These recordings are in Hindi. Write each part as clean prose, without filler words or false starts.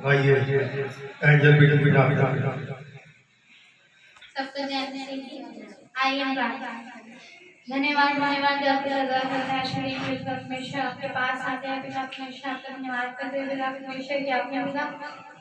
आइए एंजल पिता सबको आइए धन्यवाद धन्यवाद आपके पास आते हैं पिता परमेश्वर आपका धन्यवाद करते हुए पिता परमेश्वर की आपने पिता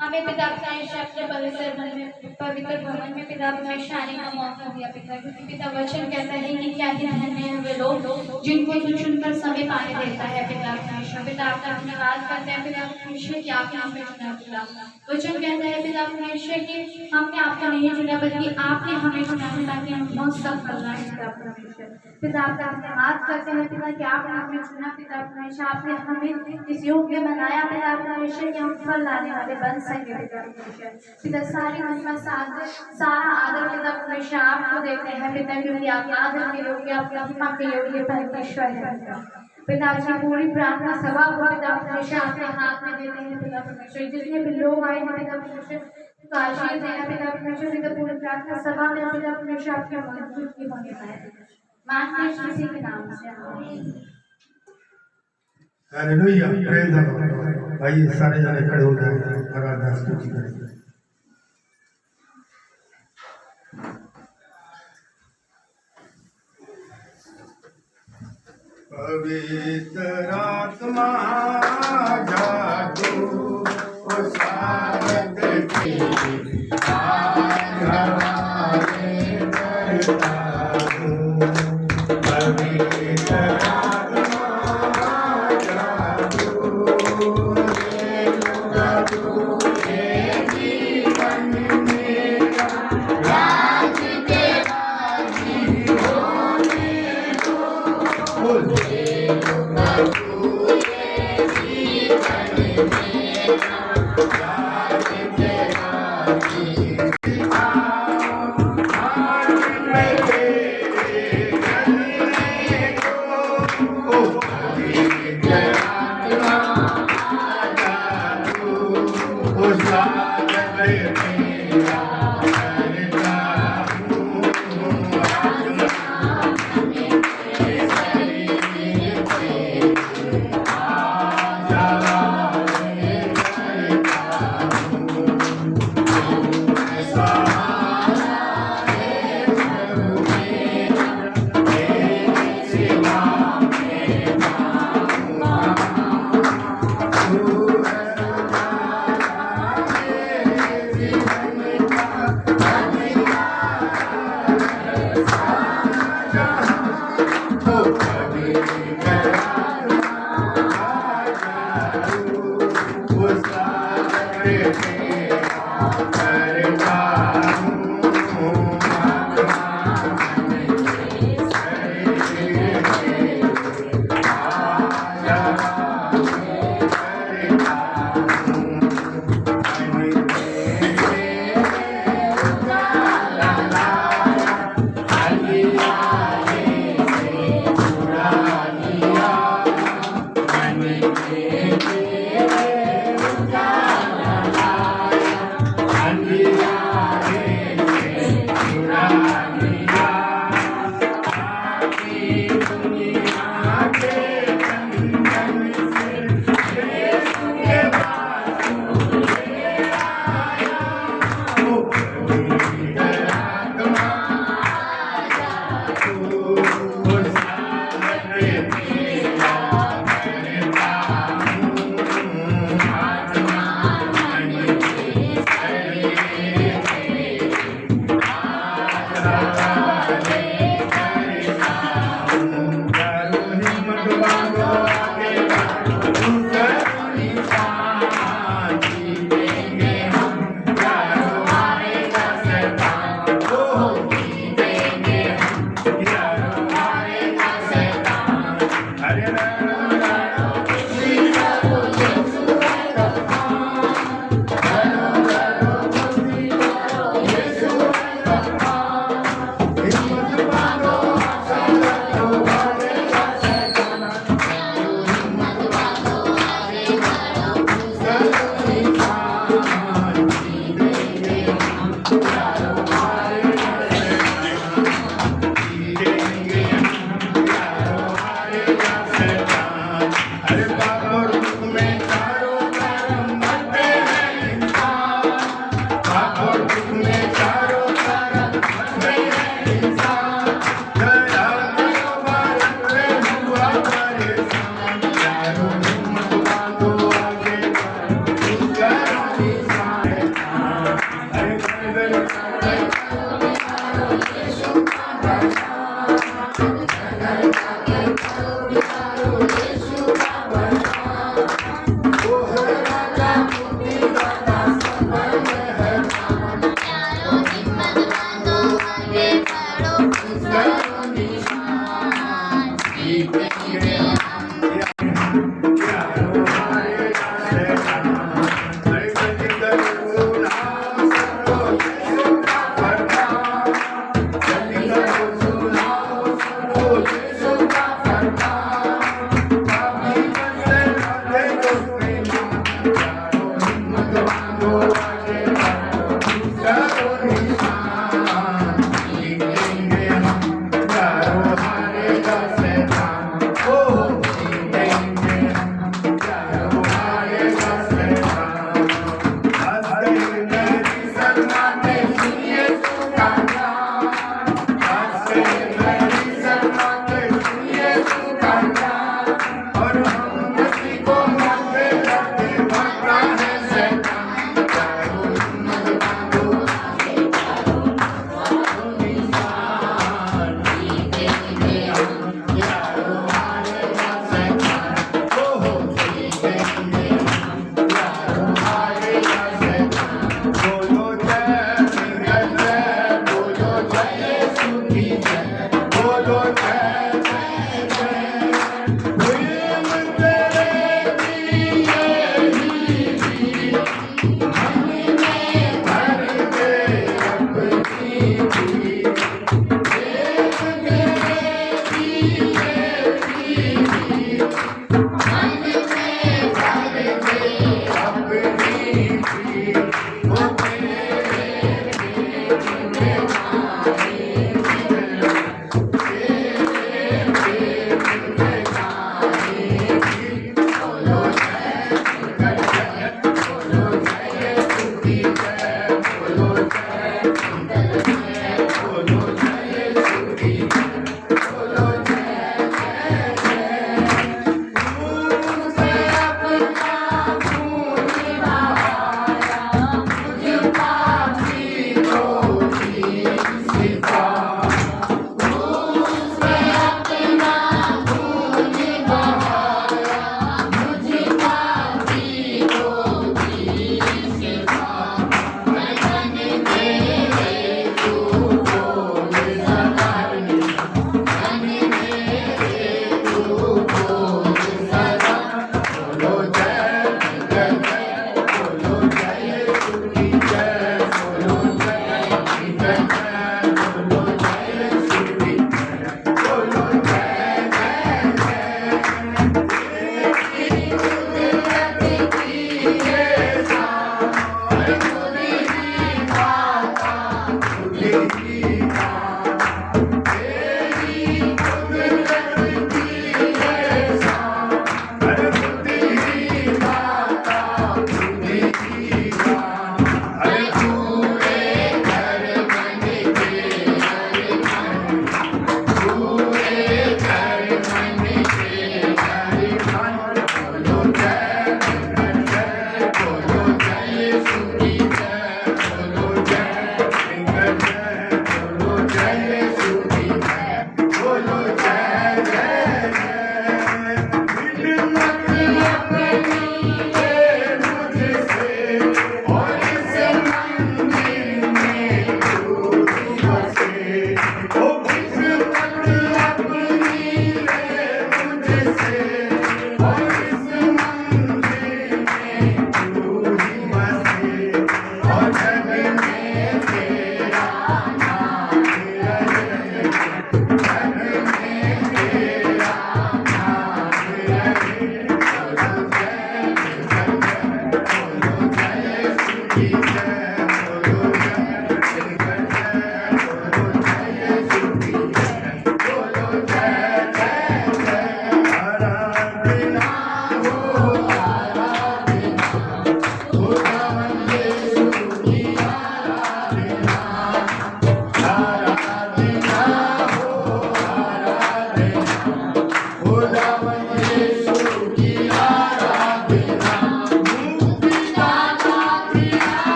हमें पिता परमेश्वर अपने पवित्र भवन में पिता परमेश्वर आने का मौका दिया पिता क्योंकि पिता वचन कहता है कि क्या ही धन्य है वे लोग जिनको तू चुनकर समय पाने देता है पिता परमेश्वर पिता आपका धन्यवाद करते हैं पिता परमेश्वर की आपने हमें चुना पिता वचन कहता है पिता परमेश्वर की हमने आपको नहीं चुना बल्कि आपने हमें चुना ताकि हम बहुत सफल रहे पिता परमेश्वर पिता आपका धन्यवाद करते हैं पिता कि आपने हमें चुना पिता परमेश्वर आपने हमें इस योग्य बनाया पिता परमेश्वर कि हम फल लाने वाले बन सके पिता परमेश्वर पिता सारी महिमा सारा आदर पिता परमेश्वर आपको देते हैं पिता क्योंकि आप आदर के योग्य आप महिमा के योग्य परमेश्वर है पिता जी पूरी प्रार्थना सभा को पिता परमेश्वर आपके हाथ में देते हैं पिता परमेश्वर जितने भी लोग आए हैं पिता परमेश्वर आशीष देना पिता परमेश्वर पिता पूरी प्रार्थना सभा में पिता परमेश्वर आपके मजबूत की होने पाए मानते किसी के नाम से हालेलुया प्रेज द लॉर्ड आइए सारे जने खड़े हो जाएं आराधना स्तुति करें पवित्र आत्मा जागो ओ सारद की आज हमारे करता हूँ पवित्र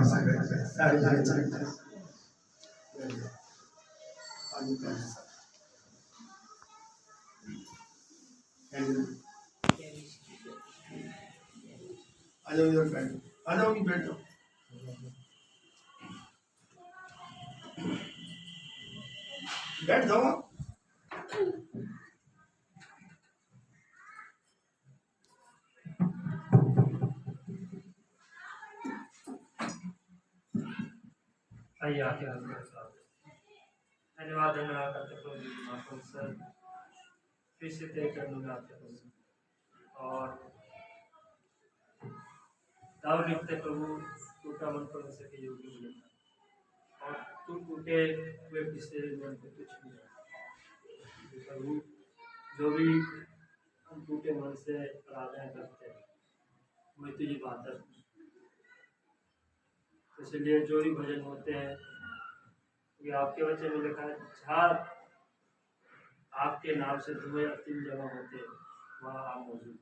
पानी से गए सारे जने चले गए पानी का आ जाओ इधर बैठो आ जाओ कि बैठो बैठ जाओ आइए आके धन्यवाद धन्यवाद करते प्रभु सर फिर से तय कर लूँगा आपके प्रभु और दाऊद लिखते प्रभु टूटा मन पर सके योग्य मिलेगा और तू टूटे हुए पिछले मन पे कुछ नहीं प्रभु जो भी हम टूटे मन से आराधना करते हैं वही तुझे बात इसलिए जो भी भजन होते हैं ये आपके वचन में लिखा है जहाँ आपके नाम से तुम्हें अंतिम जगह होते हैं वहाँ आप मौजूद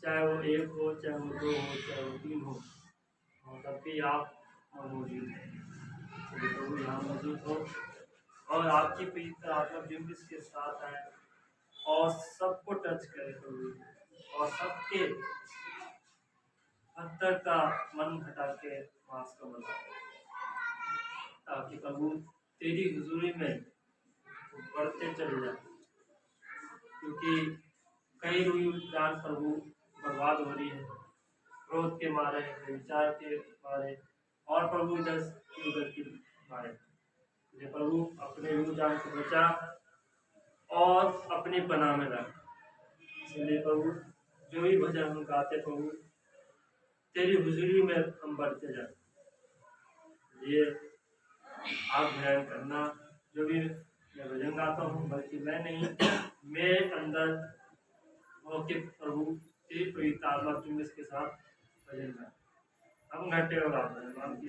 चाहे वो एक हो चाहे वो दो हो चाहे वो तीन हो और तब भी आप मौजूद हैं प्रभु यहाँ मौजूद हो और आपकी पवित्र आत्मा जिन के साथ आए और सबको टच करे प्रभु और सबके अंतर का मन हटा के मांस को बना ताकि प्रभु तेरी हुजूरी में बढ़ते चले जाए क्योंकि कई रुई जान प्रभु बर्बाद हो रही है क्रोध के मारे विचार के मारे और प्रभु इधर की मारे ये प्रभु अपने रूह जान को बचा और अपने पनाह में रख इसलिए प्रभु जो भी भजन हम गाते प्रभु तेरी हुजूरी में हम बढ़ते जाए ये आप ध्यान करना जो भी मैं भजन गाता हूँ बल्कि मैं नहीं मेरे अंदर होके प्रभु तेरी पवित्र आत्मा तुम इसके साथ भजन गाए हम घंटे और आप नाम की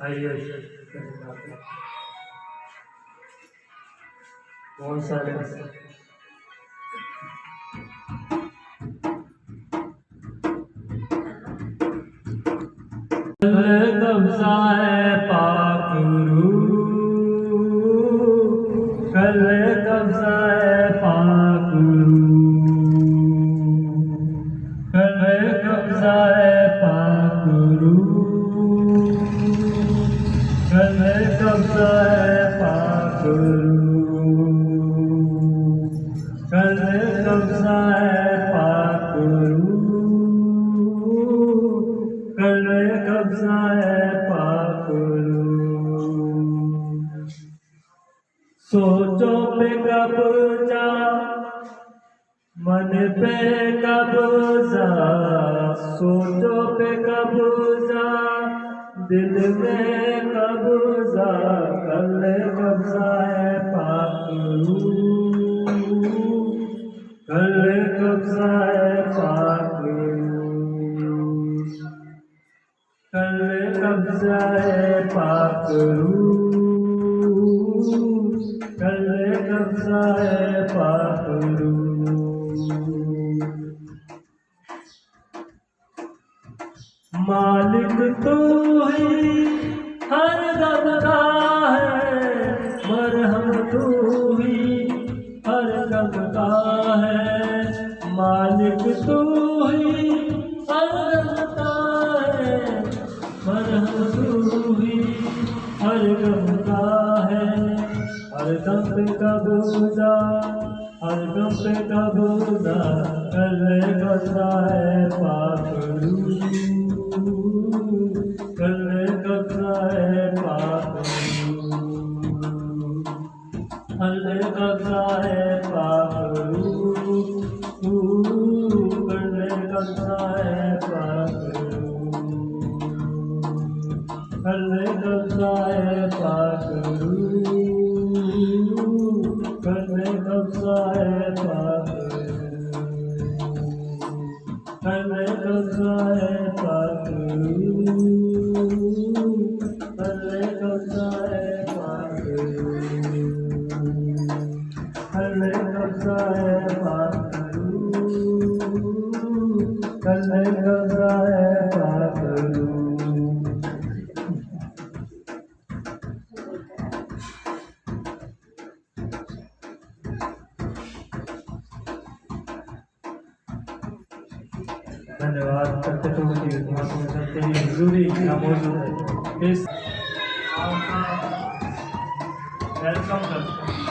आइए कौन सा कब्जा है पाकुरू कल कब्जा है पाकुरू कल कब्जा है पाकुरू कल कब्जा है पाकुरू कल कब्जा है पाकुरू कल कब्जा है पाकुरू सोचो पे कब्जा मन पे कब्जा सोचो पे कब्जा दिल में कब्जा कल कब्जा है पाकुरू कल कब्जा है पाकुरू कल कब्जा है पाकुरू कल कब्जा है पाकुरू मालिक तो ही हर दम का है मरहम तो ही हर दम का है मालिक तो ही हर दम का है मरहम तो ही हर दम का है हर दम पे कब्जा हर दम पे कब्जा कल कब्जा है पाकुरू कल कब्जा है पाकुरू कल कब्जा है पाकुरू कल कब्जा है पाकुरू कल कब्जा है पाकुरू कल कब्जा है पाकुरू कल कब्जा धन्यवाद करते तो तेरी हजूरी यहाँ मौजूद है इस वेलकम करते हैं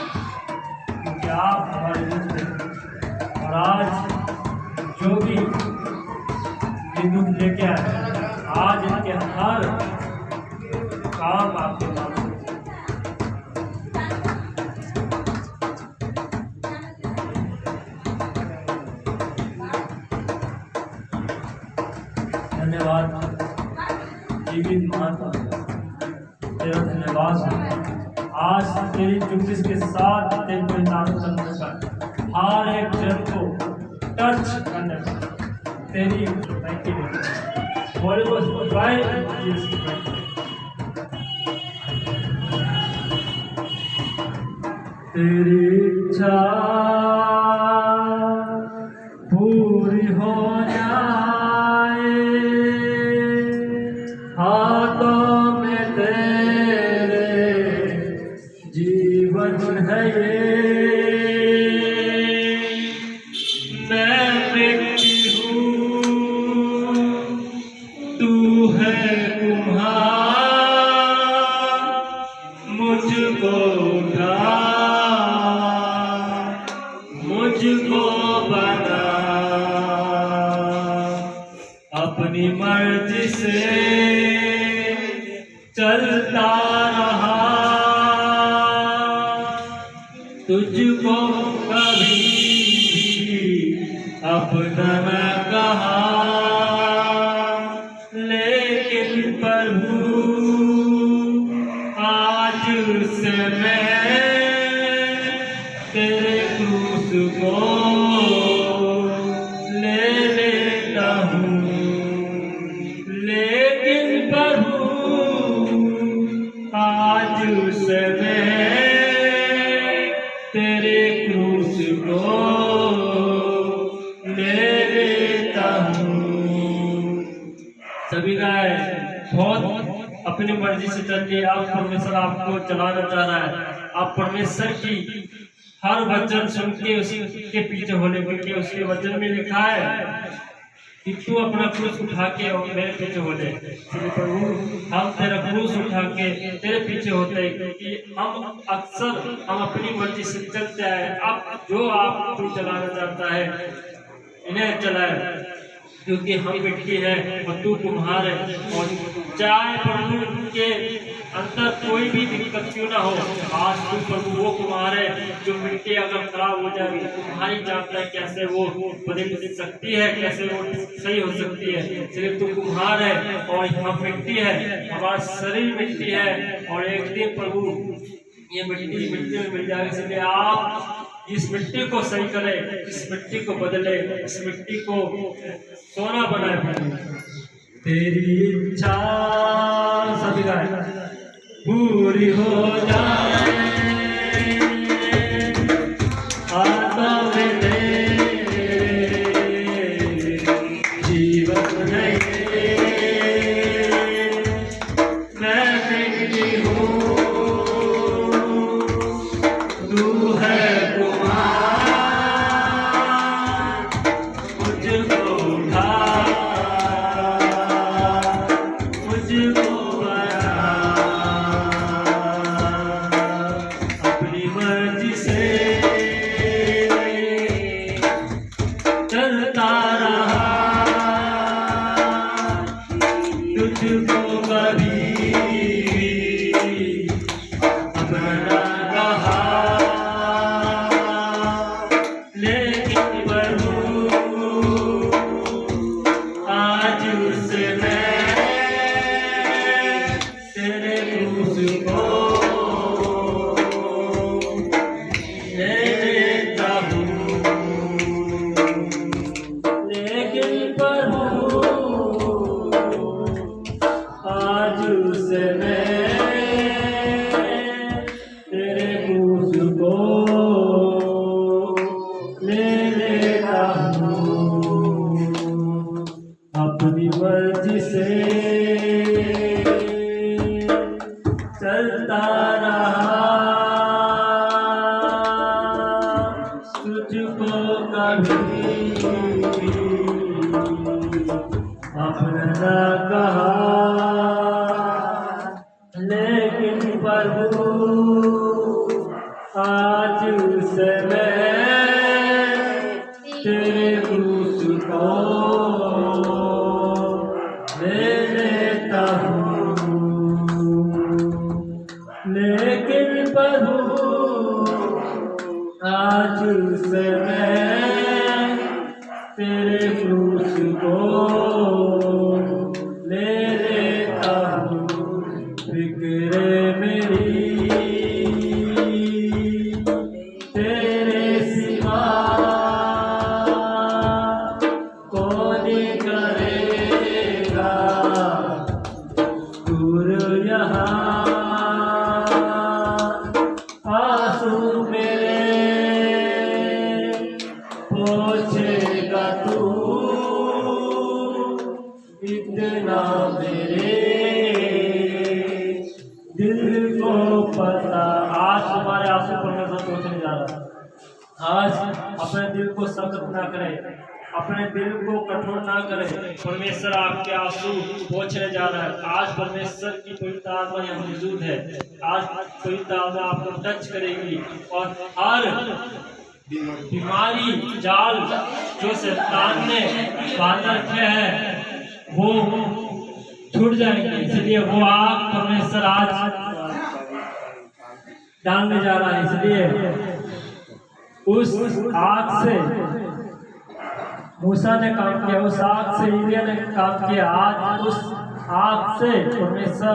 क्योंकि आप हमारे मित्र हैं और आज जो भी ये दुख लेके आए आज इनके हर काम आपके नाम से धन्यवाद जीवित माता तेरा धन्यवाद आज तेरी जुगजिस के साथ तेरे परिणाम करने का हर एक जन को टच करने का तेरी तेरी इच्छा पूरी हो जाए हाथों में तेरे जीवन है ये मैं मिट्टी हूँ तू है कुम्हार मुझको उठा मुझको बना अपनी मर्जी से चलता रहा तुझको कभी अपना न कहा लेकिन प्रभु आज से मैं तेरे क्रूस को ले लेता हूँ लेकिन प्रभु आज से मैं तेरे क्रूस को ले लेता हूँ। सभी गाय बहुत अपनी मर्जी से चल रही आप परमेश्वर आपको चलाना चाह रहा है आप परमेश्वर की हर वचन सुन के उसके पीछे होने क्योंकि उसके वचन में लिखा है कि तू अपना क्रूस उठा के और मेरे पीछे हो ले प्रभु हम तेरा क्रूस उठा के तेरे पीछे होते हैं क्योंकि हम अक्सर हम अपनी मर्जी से चलते हैं आप जो आप तू चलाना चाहता है इन्हें चलाए क्योंकि हम मिट्टी है और तू कुम्हार है और चाहे प्रभु के अंदर कोई भी दिक्कत क्यों ना हो आज तू प्रभु वो कुम्हार है जो मिट्टी अगर खराब हो जाएगी तुम्हारी जानता है कैसे वो बदल सकती है कैसे वो सही हो सकती है इसलिए तू कुम्हार है और हम मिट्टी है हमारा शरीर मिट्टी है और एक दिन प्रभु ये मिट्टी में मिल जाएगी इसलिए आप इस मिट्टी को सही करे इस मिट्टी को बदले इस मिट्टी को सोना बनाए तेरी इच्छा सभी गाय पूरी हो जाए हाथों में तेरे जीवन है मैं मिट्टी हूँ तू है मुझको उठा मुझको अपनी मर्जी से चलता रहा तुझको कभी अपना कहा लेकिन प्रभु आज से मैं तेरे क्रूस को ले लेता हूँ लेकिन प्रभु आज से मैं तेरे क्रूस को ले लेता हूँ अपनी मर्जी से चलता रहा तुझको कभी आज से मैं तेरे क्रूस को ले लेता हूँ, लेकिन प्रभु आज से मैं तेरे क्रूस को ले लेता हूँ। फिक्र मेरी तेरे सिवा कौन करेगा, दूर यहाँ आंसू मेरे पहुँचेगा तू, इतना मेरे दिल को पता। आज तुम्हारे आंसू परमेश्वर पहुँचने जा रहा है। आज अपने दिल को सख्त ना करें, अपने दिल को कठोर ना करें। परमेश्वर आपके आंसू पोंछने जा रहा है। आज परमेश्वर की पवित्र आत्मा यहाँ मौजूद है। आज पवित्र आत्मा आपको टच करेगी और हर बीमारी जाल जो शैतान ने बांध रखे हैं वो छूट जाएंगे। इसलिए वो आग परमेश्वर आज डालने जा रहा है। इसलिए उस आग से मूसा ने काम किया, उस आग से एलिया ने काम किया। आज उस आग से परमेश्वर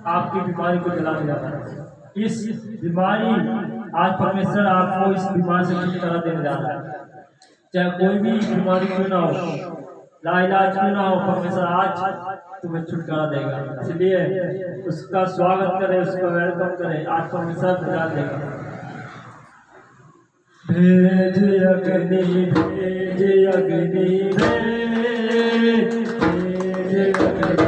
आपकी बीमारी को जलाने जा रहा है। इस बीमारी आज परमेश्वर आपको इस बीमारी से छुटकारा देने जा रहा है। चाहे कोई भी बीमारी क्यों ना हो, लाइलाज क्यों ना हो, परमेश्वर आज तुम्हें छुटकारा देगा। इसलिए उसका स्वागत करें, उसका वेलकम करें। आज परमेश्वर निकाल देगा। भेज अग्नि, भेज अग्नि, भेज अग्नि,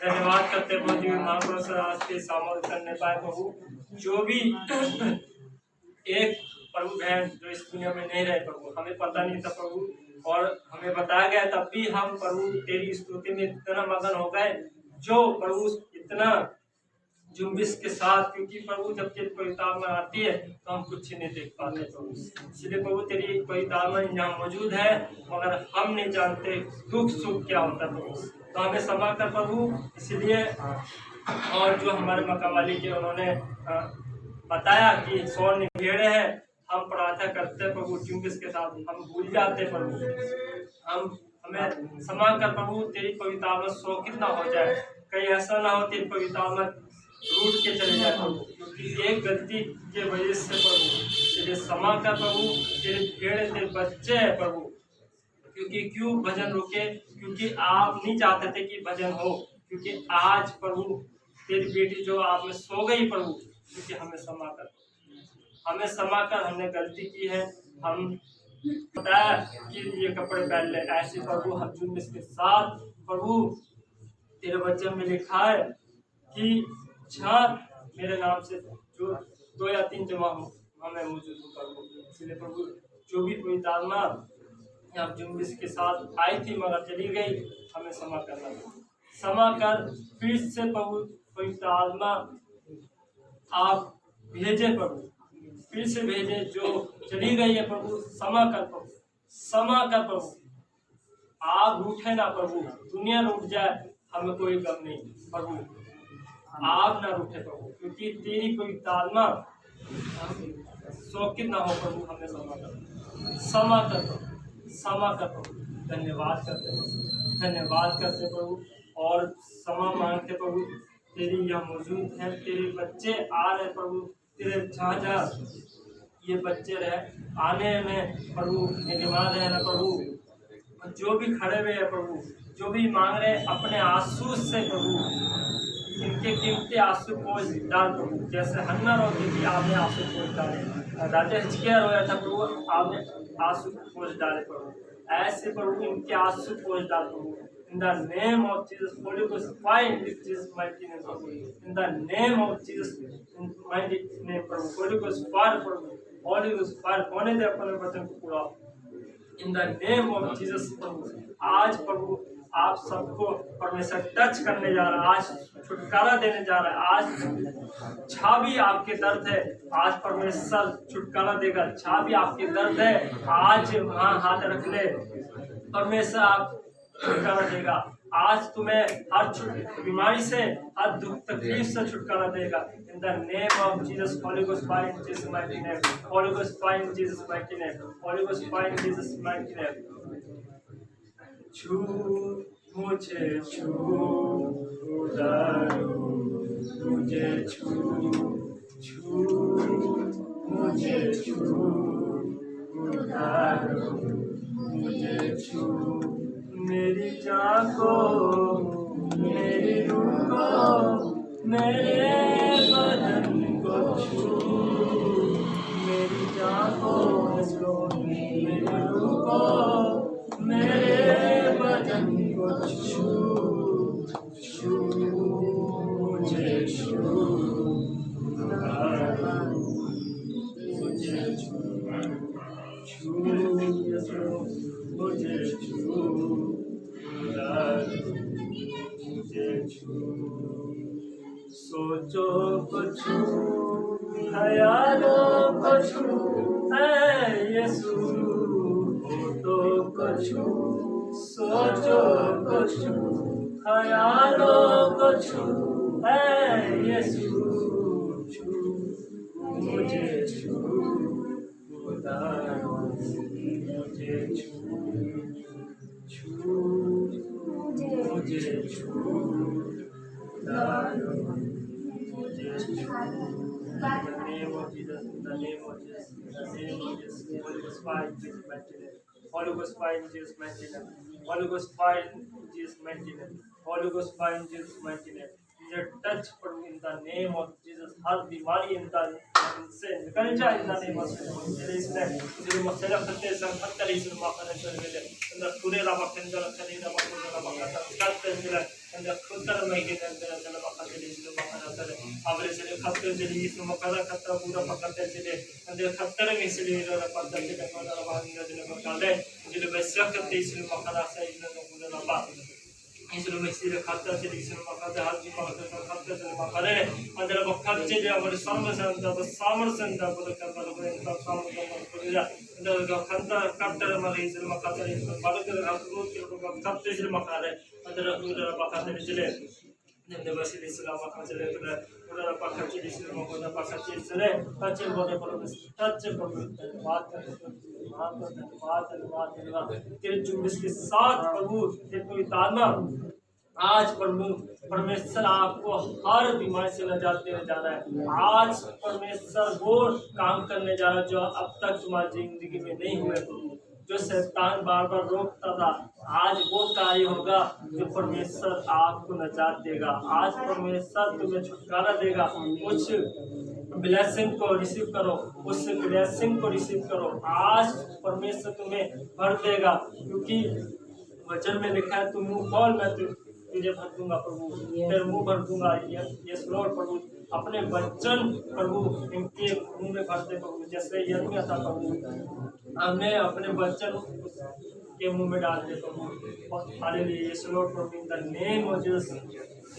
धन्यवाद करते प्रभु जी महापुरुष आज के सामर्थ्य करने पाए प्रभु। जो भी एक प्रभु बहन जो इस दुनिया में नहीं रहे प्रभु, हमें पता नहीं था प्रभु और हमें बताया गया, तब भी हम प्रभु तेरी स्तुति में इतना मगन हो गए, जो प्रभु इतना जुम्बिश के साथ, क्योंकि प्रभु जब तेरी पवित्र आत्मा आती है तो हम कुछ नहीं देख पाते प्रभु। इसलिए प्रभु तेरी पवित्र आत्मा यहाँ मौजूद है, मगर हम नहीं जानते दुख सुख क्या होता है प्रभु, तो हमें क्षमा कर प्रभु। इसलिए और जो हमारे मकावाली के उन्होंने बताया कि 100 निभेड़े हैं, हम प्रार्थना करते हैं प्रभु जुम्बिश के साथ, हम भूल जाते प्रभु, हमें क्षमा कर प्रभु। तेरी पवित्र आत्मा शोकित ना हो जाए, कहीं ऐसा ना हो तेरी पवित्र आत्मा रूठ के चले जाए प्रभु, क्योंकि एक गलती के वजह से प्रभु। तेरे क्षमा कर प्रभु, तेरे भेड़ तेरे बच्चे हैं प्रभु, क्योंकि क्यों भजन रुके, क्योंकि आप नहीं चाहते थे कि भजन हो, क्योंकि आज प्रभु तेरी बेटी जो आप में सो गई प्रभु, क्योंकि हमें क्षमा कर, हमें क्षमा कर, हमने गलती की है, हम बताया कि ये कपड़े पहन ले ऐसे प्रभु, हम जुम्बिश के साथ प्रभु तेरे वचन में लिखा है कि छाप मेरे नाम से जो 2 या 3 जमा हो हमें मौजूद प्रभु। इसलिए प्रभु जो भी पवित्र आत्मा यहाँ जुम्बिश के साथ आई थी मगर चली गई, हमें क्षमा करना, क्षमा कर। फिर से प्रभु पवित्र आत्मा आप भेजे प्रभु, फिर से भेजे, जो चली गई है प्रभु, क्षमा कर प्रभु, क्षमा कर प्रभु। आप रूठे ना प्रभु, दुनिया रूठ जाए हमें कोई गम नहीं प्रभु, आप ना रूठे प्रभु, क्योंकि तेरी पवित्र आत्मा शोकित ना हो प्रभु, हमें क्षमा कर, क्षमा कर प्रभु, क्षमा कर प्रभु। धन्यवाद करते प्रभु, धन्यवाद करते प्रभु और क्षमा मांगते प्रभु। तेरी यहाँ मौजूद है, तेरे बच्चे आ रहे प्रभु, तेरे जहाँ जहाँ ये बच्चे रहे आने में प्रभु निमाद है ना प्रभु, जो भी खड़े हुए हैं प्रभु, जो भी मांग रहे अपने आंसू से प्रभु, इनके कीमती आंसू पोंछ डाल प्रभु, जैसे हन्ना रोती थी आपने आंसू पोंछ डाले, राजा हिजकिय्याह रोया था प्रभु, आपने आंसू पोंछ डाले प्रभु, ऐसे प्रभु इनके आंसू पोंछ डाल प्रभु। In the name of Jesus, Holy Ghost fire in Jesus' mighty name Prabhu, in the name of Jesus, in mighty name Prabhu, Holy Ghost fire Prabhu, Holy Ghost fire होने दे अपने वचन को पूरा, in the name of Jesus प्रभु। आज प्रभु आप सबको परमेश्वर टच करने जा रहा है, आज छुटकारा देने जा रहा है, आज छावी आपके दर्द है, आज परमेश्वर छुटकारा देगा, छावी आपके दर्द है, आज वहाँ हाथ रख ले, परमेश्वर आप छुटकारा देगा, आज तुम्हें हर बीमारी से, हर दुख तकलीफ से छुटकारा देगा। In the name of Jesus, holy ghost fire in Jesus mighty name, holy ghost fire in Jesus mighty name, holy ghost fire in Jesus mighty name. छू मुझे छू उधारो, मुझे छू छू मुझे छू उधारो, मुझे छू मेरी जान को, मेरी रूह को, मेरे बदन को छू, मेरी जान को, मेरी रूह को, मेरे बदन को छू, छू मुझे छू, मुझे छू, छू मुझे छू, सोचो कुछू, ख्यालों को छू, ऐ यीशु छू, सोचो को छू, ख्यालों को छू, है यीशु छू, मुझे छू, खुदा मुझे छू, छू, मुझे छू, खुदा मुझे छू। In the name of Jesus, in the name of Jesus, in the name of Jesus, Holy Ghost fire in Jesus' mighty name. Holy Ghost fire in Jesus' mighty name. Holy Ghost fire in Jesus' mighty name. Holy Ghost fire in Jesus' mighty name. Your touch for me in the name of Jesus. हर बीमारी in the से निकल जाए in the name of Jesus. तेरे इसने तेरे मसेला करते संकट करे इस माखन चल गए अंदर पूरे रामा केंद्र करे रामा पूरे रामा का करते मिला अंदर खुदर में के अंदर चला माखन चले इस माखन करे अबले से खत्ते चली इस माखन खत्ता पूरा पकड़ते चले अंदर खत्तर में इसलिए रा पकड़ते चले माखन बाहर निकले पकड़े जिले वैसा करते इस माखन से इस पूरे रामा इसलिए मैं इसीलिए खाता चली इस माखन हर जी माखन खत्ते चले माखन अंदर बखर चले हमारे सामने अंदर सामर्थ्य अंदर बोल कर बोल इंसान सामर्थ्य अंदर खंता कट्टर मारे इस माखन चले बाल कर हाथ रोज के खत्ते चले माखन अंदर पूरा माखन चले नंदे बस इस्लाम माखन चले पूरा माखन चले इस माखन माखन चले टच बोले पर टच पर बात तेरे जुम्बिस के साथ प्रभु तेरे को उतारना आज प्रभु परमेश्वर आपको हर बीमारी से निजात देने जा रहा है। आज परमेश्वर वो काम करने जा रहा है जो अब तक तुम्हारी जिंदगी में नहीं हुए प्रभु, जो शैतान बार बार रोकता था, आज वो कार्य होगा जो परमेश्वर आपको निजात देगा। आज परमेश्वर तुम्हें छुटकारा देगा। उस ब्लेसिंग को रिसीव करो, उस ब्लेसिंग को रिसीव करो। आज परमेश्वर तुम्हें भर देगा, क्योंकि वचन में लिखा है तुम मुंह खोल मैं तुझे भर दूंगा प्रभु, तेरे मुंह भर दूंगा। यस लॉर्ड प्रभु, अपने वचन प्रभु इनके मुंह में भर दे प्रभु, जैसे यिर्मयाह था प्रभु, हमें अपने वचन के मुंह में डाल दे प्रभु। हालेलुया। यस लॉर्ड प्रभु, in the name of Jesus,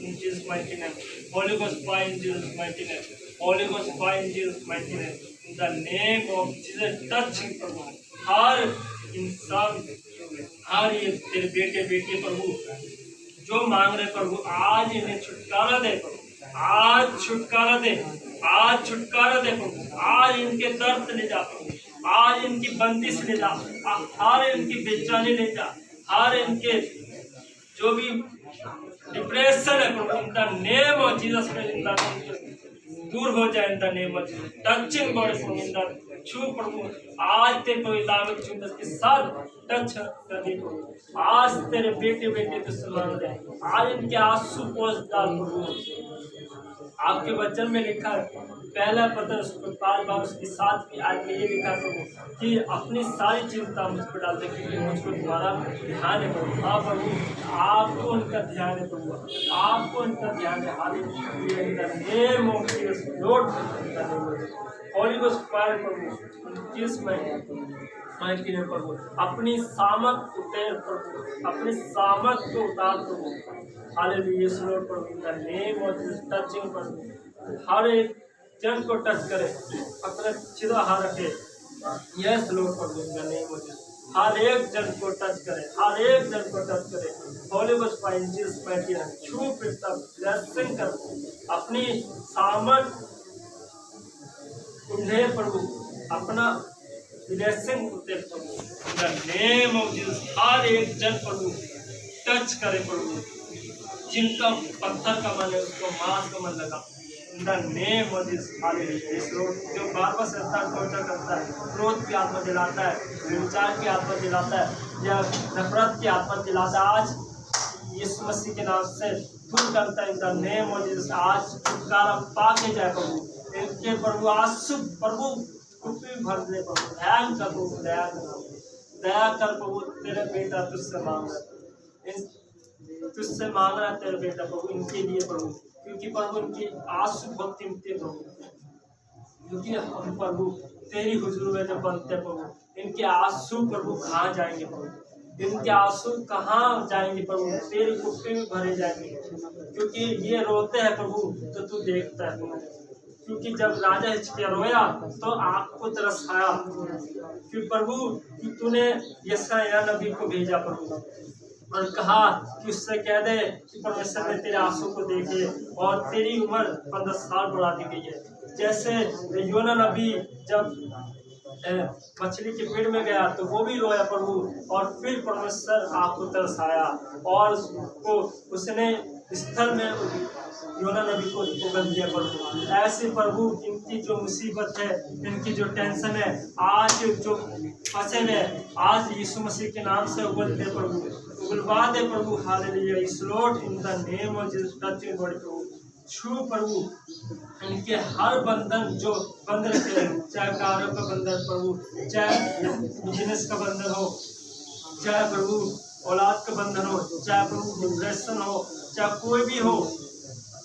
in Jesus mighty name, holy ghost fire in Jesus mighty name, holy ghost fire in Jesus mighty name, in the name of Jesus. Touch प्रभु हर इंसान, हर ये तेरे बेटे बेटी प्रभु जो मांग रहे प्रभु, आज इन्हें छुटकारा दे प्रभु, आज छुटकारा दे, आज छुटकारा दे प्रभु, आज इनके दर्द ले जा प्रभु, आज इनकी बंदिश ले जा, हर इनकी बेचैनी ले जा, हर इनके जो भी डिप्रेशन है प्रभु, in the name of Jesus दूर हो जाए in the name of Jesus. Touching body प्रभु, इन द छू प्रभु, आज तेरे पवित्र दावत चुंदस के साथ टच कर दे प्रभु। आज तेरे बेटे बेटे तुझसे मांग रहे हैं, आज इनके आंसू पोंछ डाल प्रभु। आपके वचन में लिखा है, पहला पत्र 5 उसके 7 की आयत में ये लिखा प्रभु कि अपनी सारी चिंता मुझ पर डाल दे, क्योंकि मुझको तुम्हारा ध्यान है प्रभु। हाँ प्रभु, आपको उनका ध्यान है प्रभु, आपको उनका ध्यान है। Hallelujah. In the name of Jesus lord, holy ghost fire प्रभु, जिस माइटी नेम प्रभु, अपनी सामर्थ उतार प्रभु, अपनी सामर्थ को उतार प्रभु। हालेलुया लॉर्ड प्रभु, in the name of Jesus. Touching प्रभु, हर एक जन को टच करे, अपना चिरा हाथ रखे। यस लॉर्ड प्रभु, in the name of Jesus. हर एक जन को टच करे, हर एक जन को टच करे। Holi ghost fire in Jesus mighty name, छू पिता ब्लेसिंग कर, अपनी सामर्थ उन्हें प्रभु, अपना ब्लेसिंग उठे प्रभु, in the name of Jesus. हर एक जन प्रभु टच करे प्रभु, जिनका पत्थर का मन है उसको मांस का मन लगा, इन the name of Jesus. Hallelujah. जो बार बार शैतान टॉर्चर करता है, क्रोध की आत्मा दिलाता है, विचार की आत्मा दिलाता है, या नफरत की आत्मा दिलाता है, आज यीशु मसीह के नाम से दूर करता है इन द नेम ऑफ जीसस। आज छुटकारा पाके जाए प्रभु, इनके प्रभु आंसू प्रभु कुप्पी भर दे प्रभु। ध्यान कर प्रभु, दया कर प्रभु, तेरे बेटा तुझसे मांग रहा है, तुझसे मांग रहा है तेरे बेटा प्रभु, इनके लिए प्रभु, क्योंकि प्रभु इनकी आंसू बहुत कीमती प्रभु, क्योंकि हम प्रभु तेरी हुजूर में जब बनते प्रभु, इनके आंसू प्रभु कहाँ जाएंगे प्रभु, इनके आंसू कहाँ जाएंगे प्रभु, तेरी कुप्पी में भरे जाएंगे, क्योंकि ये रोते हैं प्रभु तो तू देखता है प्रभु। क्योंकि जब राजा हिजकिय्याह रोया तो आग को तरस आया कि प्रभु कि तूने यशायाह नबी को भेजा प्रभु, और कहा कि उससे कह दे कि परमेश्वर ने तेरे आंसू को देखे और तेरी उम्र 15 साल बढ़ा दी गई है। जैसे योना नबी जब मछली के पेट में गया तो वो भी रोया प्रभु, और फिर परमेश्वर आग को तरसाया और उसको उसने स्थल में योना नबी को उगल दिया प्रभु। ऐसे प्रभु इनकी जो मुसीबत है, इनकी जो टेंशन है, आज जो फंसे हैं, आज यीशु मसीह के नाम से उगलते प्रभु, उगलवा दे प्रभु। हालेलुया। इस lord in the name of Jesus touch your body प्रभु, छू प्रभु इनके हर बंधन जो बंद रखे हैं, चाहे कार्यों का बंधन प्रभु, चाहे बिजनेस का बंधन हो, चाहे प्रभु औलाद का बंधन हो, चाहे प्रभु डिप्रेशन हो, चाहे कोई भी हो,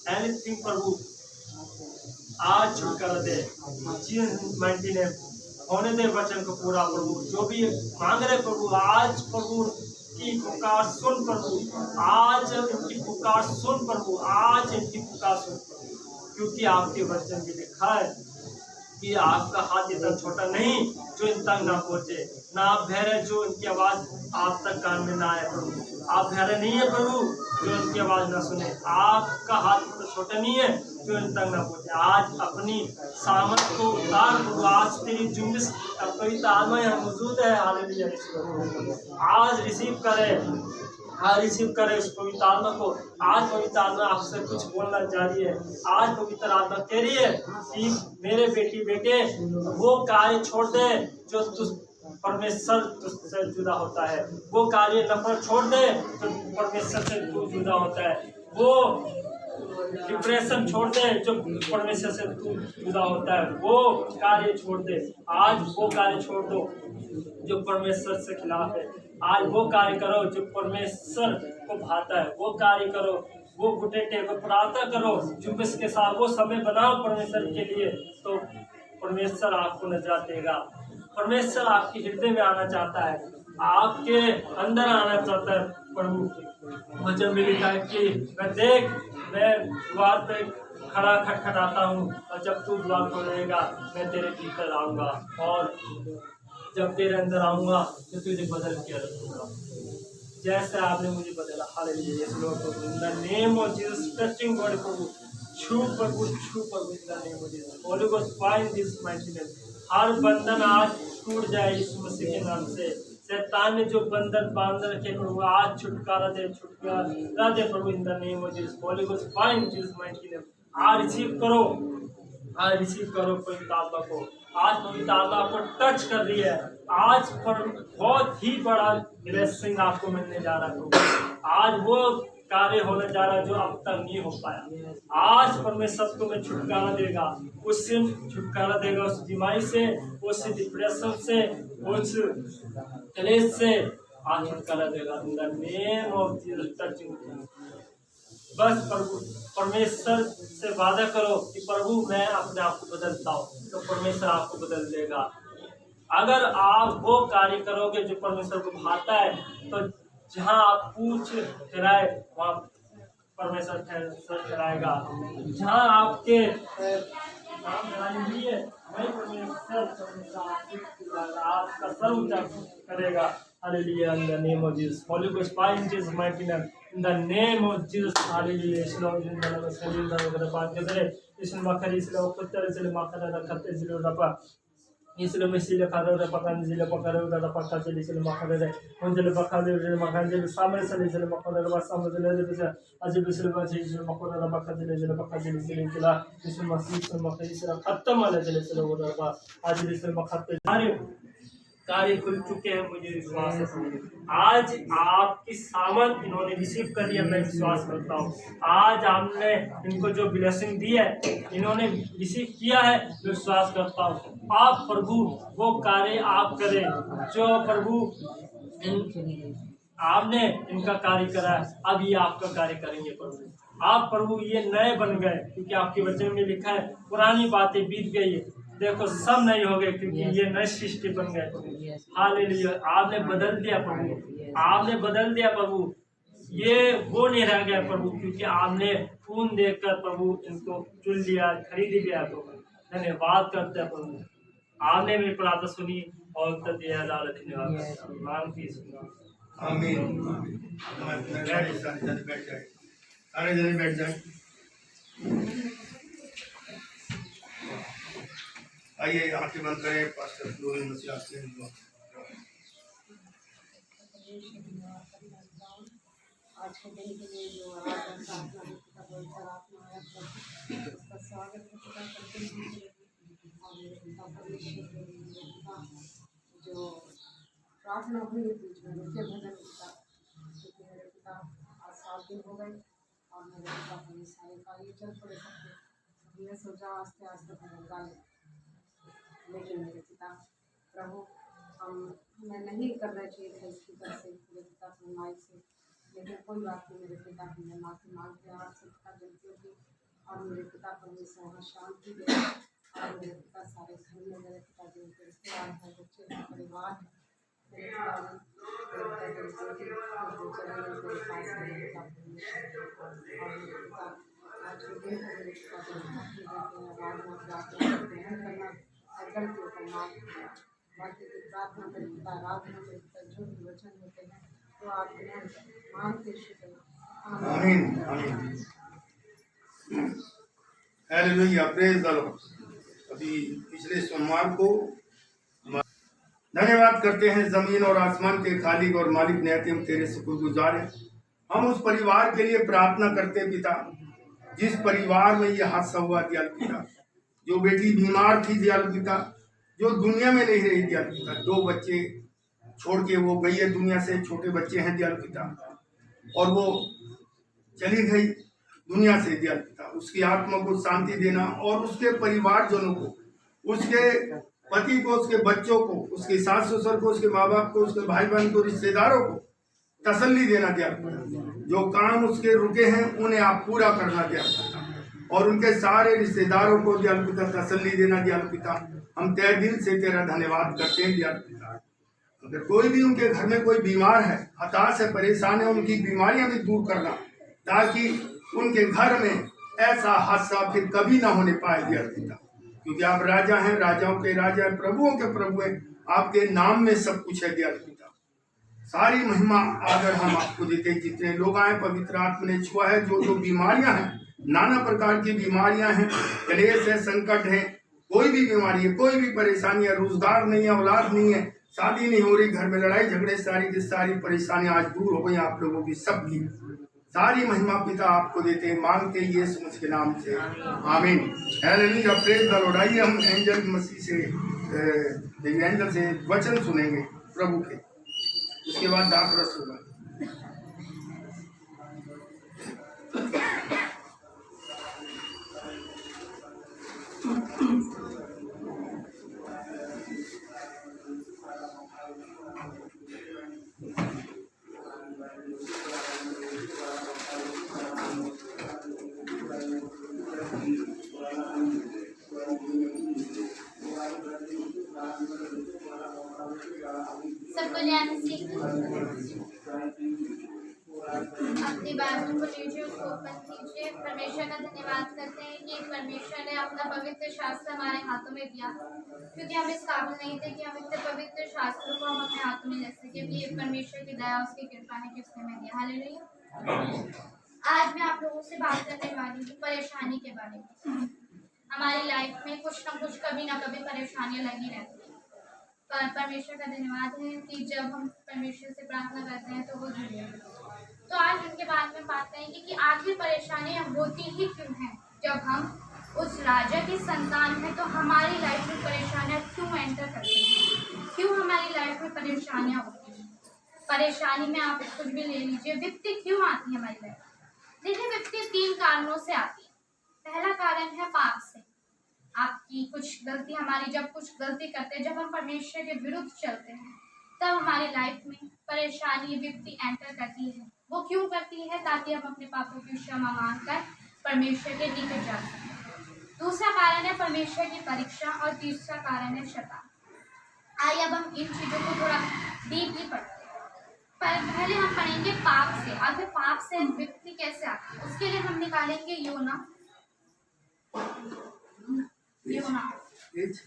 एनीथिंग प्रभु आज छुटकारा दे। माइटी ने होने दे वचन को पूरा प्रभु, जो भी मांग रहे प्रभु, आज प्रभु की पुकार सुन प्रभु, आज इनकी पुकार सुन प्रभु, आज इनकी पुकार सुन प्रभु, क्योंकि आपके वचन में लिखा है कि आपका हाथ इतना छोटा नहीं जो इन तक ना पहुंचे, ना आप बहरे जो इनकी आवाज आप तक कान में ना आए प्रभु, आप बहरे नहीं है प्रभु जो इनकी आवाज ना सुने, आपका हाथ इतना छोटा नहीं है जो इन तक ना पहुंचे। आज अपनी सामर्थ को उतार प्रभु, आज तेरी जुम्बिश पवित्र आत्मा यहाँ मौजूद है। हालेलुया। आज रिसीव करे, आज रिसीव करे उस पवित्र आत्मा को। आज पवित्र आत्मा आपसे कुछ बोलना जारी है। आज पवित्र आत्मा कह रही है कि मेरे बेटी बेटे वो कार्य छोड़ दे जो परमेश्वर तुझसे जुदा होता है, वो कार्य नफरत छोड़ दे जो परमेश्वर से तू जुदा होता है, वो डिप्रेशन छोड़ दे जो परमेश्वर से तू जुदा होता है, वो कार्य छोड़ दे। आज वो कार्य छोड़ दो जो परमेश्वर से खिलाफ है, आज वो कार्य करो जो परमेश्वर को भाता है, वो कार्य करो, वो घुटे टेको प्रार्थना करो, जुम्बिश के साथ वो समय बनाओ परमेश्वर के लिए, तो परमेश्वर आपको नजात देगा। परमेश्वर आपके हृदय में आना चाहता है, आपके अंदर आना चाहता है प्रभु। वचन में लिखा है कि मैं द्वार पे खड़ा खटखटाता हूँ, और जब तू द्वार खोलेगा मैं तेरे भीतर आऊँगा, और जब तेरे अंदर आऊँगा तो तुझे बदल के रखूँगा जैसे आपने मुझे बदला। हालेलुया। इस लॉर्ड को in the name of Jesus touching body प्रभु, छू प्रभु in the name of Jesus. Holy ghost find this mighty name. हर बंधन आज टूट जाए यीशु मसीह के नाम से। शैतान ने जो बंधन बांध रखे प्रभु, आज छुटकारा दे प्रभु in the name of Jesus. Holy ghost find this mighty name. आज रिसीव करो, आज रिसीव करो पवित्र आत्मा को। आज पवित्र आत्मा आपको टच कर रही है। आज पर बहुत ही बड़ा ब्लेसिंग आपको मिलने जा रहा है। आज वो कार्य होने जा रहा है जो अब तक नहीं हो पाया। आज परमेश्वर तुम्हें छुटकारा देगा, उससे छुटकारा देगा, उस बीमारी से, उस डिप्रेशन से, उस क्लेश से आज छुटकारा देगा in the name of Jesus. Touching बस प्रभु परमेश्वर से वादा करो कि प्रभु मैं अपने आप को बदलता हूँ, तो परमेश्वर आपको बदल देगा। अगर आप वो कार्य करोगे जो परमेश्वर को भाता है, तो जहाँ आप पूछ फिराए वहाँ परमेश्वर ठहराएगा। जहाँ आपके आपका सर ऊंचा करेगा। Hallelujah in the name of Jesus. Holy ghost find in Jesus mighty name in the name of Jesus. Hallelujah. इसलो in the name of Salim the वगैरह पान के दे इसमें मखरी इसलिए उपतर इसलिए मखरा रखते इसलिए रपा इसलिए मिसिले खारे रे पकान जिले पकारे रे पक्का चली इसलिए मखरे रे उनले पकाले रे मखान जिले सामने से इसलिए मखरे रे सामने से ले से अजीब इसलिए बचे इसलिए मखरे रे पक्का जिले पक्का चली इसलिए चला इसमें मसीह से मखरी से खत्म वाले चले इसलिए वो रपा आज इसलिए मखते सारे कार्य खुल चुके हैं, मुझे विश्वास है। आज आपकी सामर्थ इन्होंने रिसीव कर लिया, मैं विश्वास करता हूँ। आज आपने इनको जो ब्लेसिंग दी है इन्होंने रिसीव किया है, विश्वास करता हूँ। आप प्रभु वो कार्य आप करें जो प्रभु आपने इनका कार्य करा है, अब ये आपका कार्य करेंगे प्रभु। आप प्रभु ये नए बन गए, क्योंकि आपके वचन में लिखा है पुरानी बातें बीत गई, देखो सब नए हो गए, क्योंकि ये नए सृष्टि बन गए। हालेलुया। आपने बदल दिया प्रभु, आपने बदल दिया प्रभु। ये वो नहीं रह गया प्रभु, क्योंकि आपने खून देखकर प्रभु इनको चुन लिया, खरीद लिया प्रभु। धन्यवाद करते हैं प्रभु, आपने मेरी प्रार्थना सुनी और उत्तर दिया। धन्यवाद नाम की सुना। आमीन आमीन। सारे जने बैठ जाए, सारे जने बैठ जाए। आइए आंखें बंद करें, पास्टर फ्लोरेंस मसीह आपके लिए। आज के दिन के लिए जो आराधना प्रार्थना है पिता पवित्र आत्मा आया प्रभु उसका स्वागत है पिता करते हैं। और मेरे पिता परमेश्वर के लिए मेरे पिता जो प्रार्थना हुई बीच में रुके भजन पिता, क्योंकि मेरे पिता आज 7 दिन हो गए और मेरे पिता अपने सारे कार्य चल पड़े सकते, हमने सोचा आस्ते आस्ते भजन गा ले, लेकिन मेरे पिता प्रभु हमें नहीं करना चाहिए था इसकी तरह से मेरे पिता अपने माइक से, लेकिन कोई बात नहीं मेरे पिता, हमने माफ़ी मांगते हैं आपसे पिता गलतियों की। और मेरे पिता परमेश्वर वहाँ शांति दे और मेरे पिता सारे घर में मेरे पिता जो रिश्तेदार हैं, बच्चे हैं, परिवार है, मेरे पिता मेरे पास मेरे पिता परमेश्वर और मेरे पिता आज के दिन को मेरे पिता को देते हैं, आराधना प्रार्थना ग्रहण करना और गलतियों को माफ करना, बाकी की प्रार्थना मेरे पिता आराधना मेरे पिता जो भी वचन होते हैं तो आप मानते शुक्र। आमीन आमीन। Hallelujah, praise the Lord. अभी पिछले सोमवार को धन्यवाद करते हैं जमीन और आसमान के खालिक और मालिक नियति, हम तेरे शुक्रगुजार हैं। हम उस परिवार के लिए प्रार्थना करते हैं पिता जिस परिवार में ये हादसा हुआ दयाल पिता, जो बेटी बीमार थी दयाल पिता, जो दुनिया में नहीं रही दयाल पिता, 2 बच्चे छोड़ के वो गई है दुनिया से, छोटे बच्चे हैं दयाल पिता, और वो चली गई दुनिया से दयाल पिता। उसकी आत्मा को शांति देना और उसके परिवारजनों को, उसके पति को, उसके बच्चों को, उसके सास ससुर को, उसके माँ बाप को, उसके भाई बहन को, रिश्तेदारों को तसल्ली देना दयाल पिता। जो काम उसके रुके हैं उन्हें आप पूरा करना दयाल पिता, और उनके सारे रिश्तेदारों को दयाल पिता तसल्ली देना दयाल पिता। हम तहे दिल से तेरा धन्यवाद करते हैं दयाल पिता। अगर कोई भी उनके घर में कोई बीमार है, हताश है, परेशान है, उनकी बीमारियां भी दूर करना, ताकि उनके घर में ऐसा हादसा फिर कभी ना होने पाए दयाल पिता। क्योंकि आप राजा हैं, राजाओं के राजा हैं, प्रभुओं के प्रभु हैं, आपके नाम में सब कुछ है दयाल पिता। सारी महिमा आदर हम आपको देते हैं। जितने लोग आए पवित्र आत्मा ने छुआ है, जो जो बीमारियां हैं, नाना प्रकार की बीमारियां हैं, क्लेश है, संकट है, कोई भी बीमारी है, कोई भी परेशानी है, रोजगार नहीं है, औलाद नहीं है, शादी नहीं हो रही, घर में लड़ाई झगड़े, सारी की सारी परेशानियां आज दूर हो गई आप लोगों की, सबकी सारी महिमा पिता आपको देते हैं, मांगते हैं यीशु मसीह के नाम से, आमीन। Hallelujah, praise the Lord. आइए हम एंजल मसीह से एंजल से वचन सुनेंगे प्रभु के, उसके बाद दाख रस होगा। सबको ध्यान से अपनी बातों को लीजिए, उसको ओपन कीजिए। परमेश्वर का धन्यवाद करते हैं कि परमेश्वर ने अपना पवित्र शास्त्र हमारे हाथों में दिया, क्योंकि हम इस काबिल नहीं थे कि हम इतने पवित्र शास्त्रों को हम अपने हाथों में ले सके। ये परमेश्वर की दया, उसकी कृपा है कि उसने हमें दिया। हालेलुया। आज मैं आप लोगों से बात करने वाली हूँ परेशानी के बारे में। हमारी लाइफ में कुछ ना कुछ, कभी ना कभी परेशानियां लगी रहती हैं। परमेश्वर का धन्यवाद है कि जब हम परमेश्वर से प्रार्थना करते हैं तो वो जुड़े। तो आज उनके बारे में बात करेंगे कि आखिर परेशानियां होती ही क्यों हैं। जब हम उस राजा की संतान हैं तो हमारी लाइफ में परेशानियां क्यों एंटर करती हैं, क्यों हमारी लाइफ में परेशानियां होती हैं। परेशानी में आप कुछ भी ले लीजिए, विपत्ति क्यों आती है हमारी लाइफ। देखिए, विपत्ति 3 कारणों से आती है। पहला कारण है पाप से। आपकी कुछ गलती, हमारी जब कुछ गलती करते हैं, जब हम परमेश्वर के विरुद्ध चलते हैं, तब हमारी लाइफ में परेशानी, विपत्ति एंटर करती है। वो क्यों करती है? ताकि हम अपने पापों की क्षमा मांगकर परमेश्वर के निकट जा सकें। दूसरा कारण है परमेश्वर की परीक्षा, और तीसरा कारण है शैतान। आइए अब हम इन चीजों को थोड़ा डीपली पढ़ते हैं। पर पहले हम पढ़ेंगे पाप से। आखिर पाप से व्यक्ति कैसे आता है, उसके लिए हम निकालेंगे योना। योना एज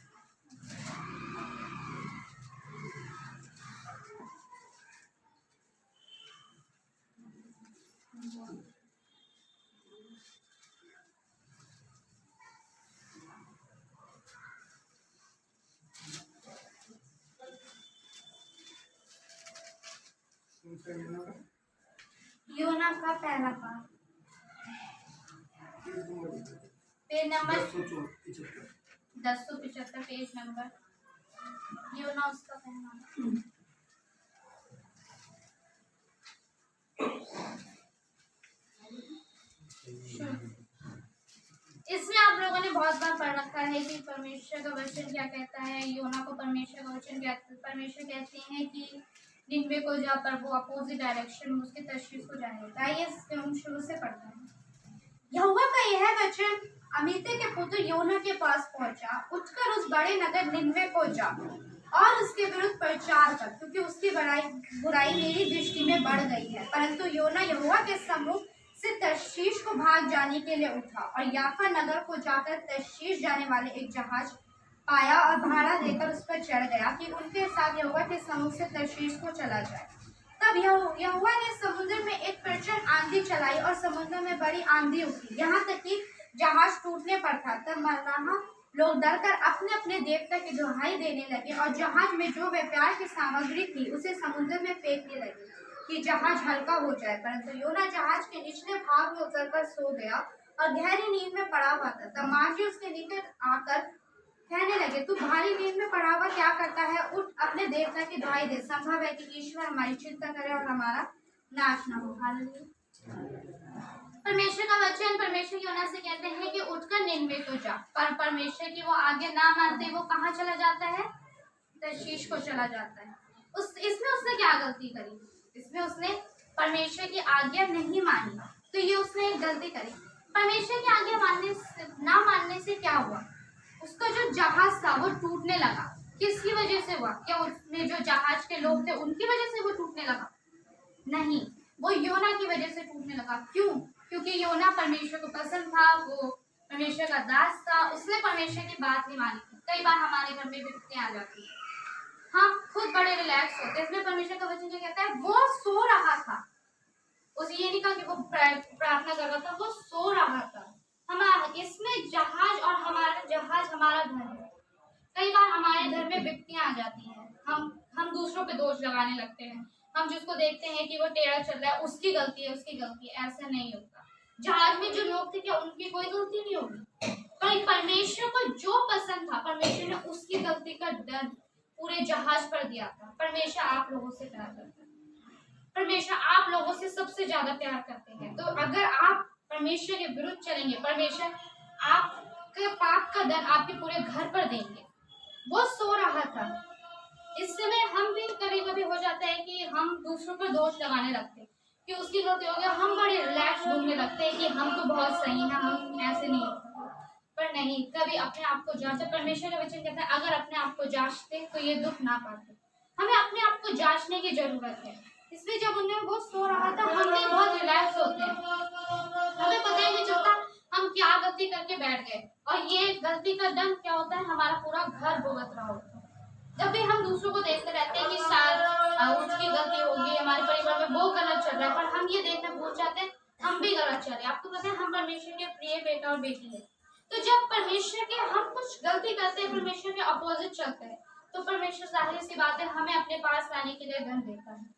योना का पहला पाप, पेज नंबर 1075, पेज नंबर। योना उसका पहला। इसमें आप लोगों ने बहुत बार पढ़ रखा है कि परमेश्वर का वचन क्या कहता है। योना को परमेश्वर का वचन क्या, परमेश्वर कहते हैं कि निन्वे को जा, पर वो अपोजिट डायरेक्शन में उसके तशरीफ को जाएगा। आइए हम शुरू से पढ़ते हैं। यहोवा का यह वचन अमित्ते के पुत्र योना के पास पहुंचा, उठकर उस बड़े नगर निन्वे को जा और उसके विरुद्ध प्रचार कर, क्योंकि उसकी बुराई मेरी दृष्टि में बढ़ गई है। परंतु योना यहोवा के सम्मुख से तर्शीश को भाग जाने के लिए उठा और याफा नगर को जाकर तर्शीश जाने वाले एक जहाज पाया और भाड़ा देकर उस पर चढ़ गया कि उनके साथ यहोवा के सम्मुख से तर्शीश को चला जाए। तब यहोवा ने समुद्र में एक प्रचंड आंधी चलाई और समुद्र में बड़ी आंधी उठी, यहाँ तक कि जहाज टूटने पर था। तब मरनाहा लोग डरकर अपने अपने देवता की दुहाई देने लगे और जहाज में जो व्यापार की सामग्री थी उसे समुद्र में फेंकने लगे कि जहाज हल्का हो जाए। परंतु योना जहाज के निचले भाग में उतरकर सो गया और गहरी नींद में पड़ा हुआ था। तब मार्जी उसके निकट आकर कहने लगे, तू भारी नींद में पड़ा हुआ क्या करता है? उठ, अपने देवता की दुहाई दे। संभव है कि ईश्वर हमारी चिंता करे और हमारा नाश न हो। परमेश्वर का वचन, परमेश्वर योना से कहते हैं कि उठकर निन्वे को जा, पर परमेश्वर की वो आगे ना मानते वो कहाँ चला जाता है? तर्शीश को चला जाता है। इसमें उसने क्या गलती करी? इसमें उसने परमेश्वर की आज्ञा नहीं मानी, तो ये उसने एक गलती करी। परमेश्वर की आज्ञा ना मानने से क्या हुआ? उसका जो जहाज था वो टूटने लगा। किसकी वजह से हुआ? क्या उसमें जो जहाज के लोग थे उनकी वजह से वो टूटने लगा? नहीं, वो योना की वजह से टूटने लगा। क्यों? क्योंकि योना परमेश्वर को पसंद था, वो परमेश्वर का दास था, उसने परमेश्वर की बात नहीं मानी थी। कई बार हमारे घर में विपत्तियां आ जाती है, हम खुद बड़े रिलैक्स होते हैं। इसमें परमेश्वर का वचन क्या कहता है? वो सो रहा था। उसे ये नहीं कहा कि वो प्रार्थना कर रहा था, वो सो रहा था। हमारा इसमें जहाज और हमारा जहाज हमारा घर है। कई बार हमारे घर में विपत्तियां आ जाती हैं, हम दूसरों पे दोष लगाने लगते हैं। हम जिसको देखते हैं कि वो टेढ़ा चल रहा है, उसकी गलती है, उसकी गलती है। ऐसा नहीं होता। जहाज में जो लोग थे क्या उनकी कोई गलती नहीं होगी? पर परमेश्वर को जो पसंद था, परमेश्वर ने उसकी गलती का दंड पूरे जहाज पर दिया था। परमेश्वर आप लोगों से प्यार करता है, परमेश्वर आप लोगों से सबसे ज्यादा प्यार करते हैं। तो अगर आप परमेश्वर के विरुद्ध चलेंगे, परमेश्वर आपके पाप का दंड आपके पूरे घर पर देंगे। वो सो रहा था। इस समय हम भी कभी कभी हो जाता है कि हम दूसरों पर दोष लगाने लगते हैं कि उसकी गलती हो गया, हम बड़े रिलैक्स घूमने लगते हैं कि हम तो बहुत सही हैं, हम ऐसे नहीं होता। पर नहीं, कभी अपने आप को जांचो। परमेश्वर का वचन कहता है अगर अपने आप को जांचते तो ये दुख ना पाते। हमें अपने आप को जांचने की जरूरत है। इसलिए जब उन्हें वो सो रहा था, हम भी बहुत रिलैक्स होते हैं, हमें पता ही नहीं चलता हम क्या गलती करके बैठ गए, और ये गलती का दंड क्या होता है? हमारा पूरा घर भुगत रहा होता है। जब भी हम दूसरों को देखते रहते हैं कि शायद उसकी गलती होगी, हमारे परिवार में वो गलत चल रहा है, पर हम ये देखना भूल जाते हैं हम भी गलत चल रहे हैं। आपको पता है हम परमेश्वर के प्रिय बेटा और बेटी है। तो जब परमेश्वर के हम कुछ गलती करते हैं, परमेश्वर के अपोजिट चलते हैं, तो परमेश्वर जाहिर सी बात है हमें अपने पास लाने के लिए धन देता है।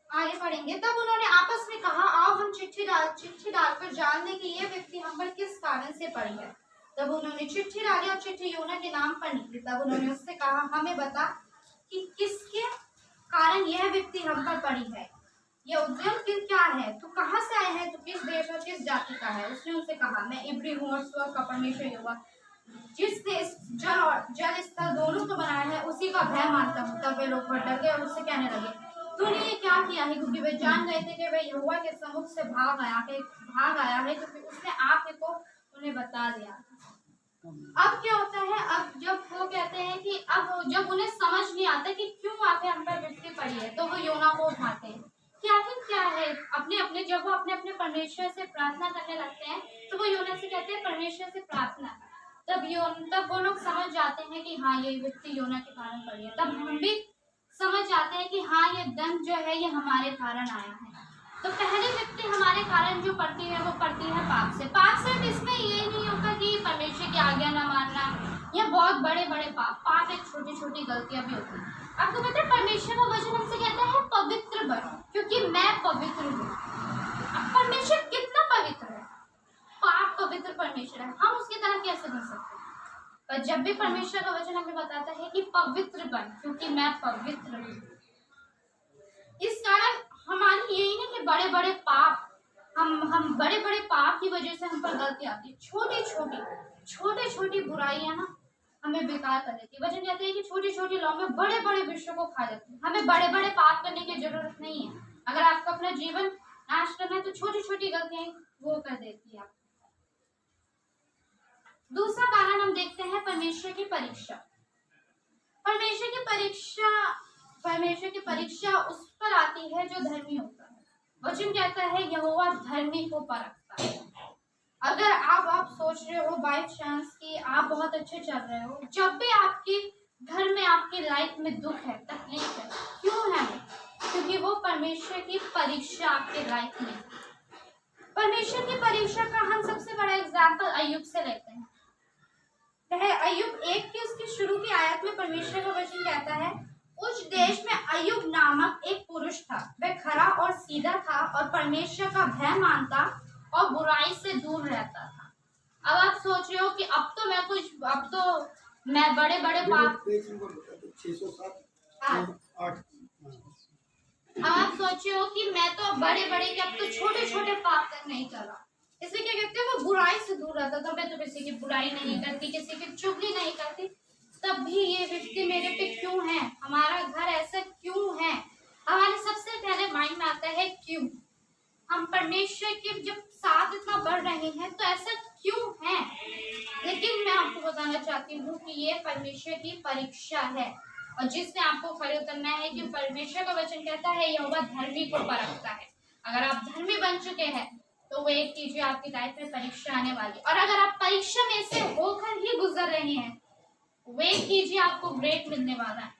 आगे पढ़ेंगे। तब उन्होंने आपस में कहा, आओ हम चिट्ठी डालकर जान लें कि यह व्यक्ति हम पर किस कारण से पड़ी है। तब उन्होंने चिट्ठी डाली और चिट्ठी योना के नाम पर निकली। तब उन्होंने उससे कहा, हमें बता कि किसके कारण यह व्यक्ति हम पर पड़ी है। यह उद्यम क्या है? तू कहाँ से आया है? तू किस देश और किस जाति का है? उसने उनसे कहा, मैं इब्री हूँ और स्वर्ग का परमेश्वर यहोवा जिसने इस जल और जल स्थल दोनों को बनाया है उसी का भय मानता हूँ। तब वे लोग डर गए और उससे कहने लगे, तूने ये क्या किया है? क्योंकि वे जान गए थे कि वे यहोवा के सम्मुख से भाग आया है, क्योंकि उसने आप को उन्हें बता दिया। अब क्या होता है? अब जब वो कहते हैं कि अब जब उन्हें समझ नहीं आता कि क्यों आके हम पर विपत्ति पड़ी है तो वो योना को उठाते हैं कि आखिर क्या है। अपने अपने जब वो अपने अपने परमेश्वर से प्रार्थना करने लगते हैं तो वो योना से कहते हैं परमेश्वर से प्रार्थना। तब वो लोग समझ जाते हैं कि हाँ ये व्यक्ति योना के कारण पड़ी है। तब हम भी समझ जाते हैं कि हाँ ये दंड जो है ये हमारे कारण आया है। तो पहली व्यक्ति हमारे कारण जो पड़ती है वो पड़ती है पाप से। पाप सिर्फ इसमें ये नहीं होता कि परमेश्वर की आज्ञा न मानना या बहुत बड़े बड़े पाप एक छोटी छोटी गलतियां भी होती हैं। आपको पता है परमेश्वर का वचन हमसे कहता है पवित्र बनो क्योंकि मैं पवित्र हूँ। अब परमेश्वर कितना पवित्र है, पाप पवित्र परमेश्वर है, हम उसकी तरह कैसे बन सकते हैं। पर जब भी परमेश्वर का वचन हमें बताता है कि पवित्र बन क्योंकि मैं पवित्र हूँ, इस कारण हमारी यही नहीं कि बड़े बड़े पाप हम बड़े बड़े पाप की वजह से हम पर गलती आती है। छोटी छोटी बुराइयां ना हमें बेकार कर देती है। वचन कहते हैं कि छोटी छोटी लौंगें बड़े बड़े विषयों को खा जाती है। हमें बड़े बड़े पाप करने की जरूरत नहीं है। अगर आपको अपना जीवन नाश करना है तो छोटी छोटी गलतियां वो कर देती है आप। दूसरा कारण हम देखते हैं परमेश्वर की परीक्षा। परमेश्वर की परीक्षा उस पर आती है जो धर्मी होता है। वचन कहता है यहोवा धर्मी को परखता है। अगर आप सोच रहे हो बाय चांस कि आप बहुत अच्छे चल रहे हो, जब भी आपके घर में आपकी लाइफ में दुख है, तकलीफ है, क्यों है? क्योंकि वो परमेश्वर की परीक्षा आपके लाइफ में। परमेश्वर की परीक्षा का हम सबसे बड़ा एग्जाम्पल अय्यूब से लेते हैं। वह अय्यूब 1 की उसकी शुरू की आयत में परमेश्वर का वचन कहता है उस देश में अय्यूब नामक एक पुरुष था। वह खरा और सीधा था और परमेश्वर का भय मानता और बुराई से दूर रहता था। अब आप सोच रहे हो कि अब तो मैं बड़े बड़े पाप, अब आप सोच रहे हो कि मैं तो बड़े बड़े अब तो छोटे छोटे पाप तक नहीं कर रहा। इसलिए क्या कहते हैं वो बुराई से दूर रहता था। मैं तो किसी की बुराई नहीं करती, किसी की चुगली नहीं करती, तब भी ये व्यक्ति मेरे पे क्यों है, हमारा घर ऐसा क्यों है। हमारे सबसे पहले माइंड में आता है क्यों। हम परमेश्वर के जब साथ इतना बढ़ रहे हैं तो ऐसा क्यों है। लेकिन मैं आपको बताना चाहती हूँ कि ये परमेश्वर की परीक्षा है और जिससे आपको खड़े उतरना है कि परमेश्वर का वचन कहता है यहोवा धर्मी को परखता है। अगर आप धर्मी बन चुके हैं तो वेट कीजिए आपकी लाइफ में परीक्षा आने वाली। और अगर आप परीक्षा में से होकर ही गुजर रहे हैं, वेट कीजिए आपको ग्रेट मिलने वाला है।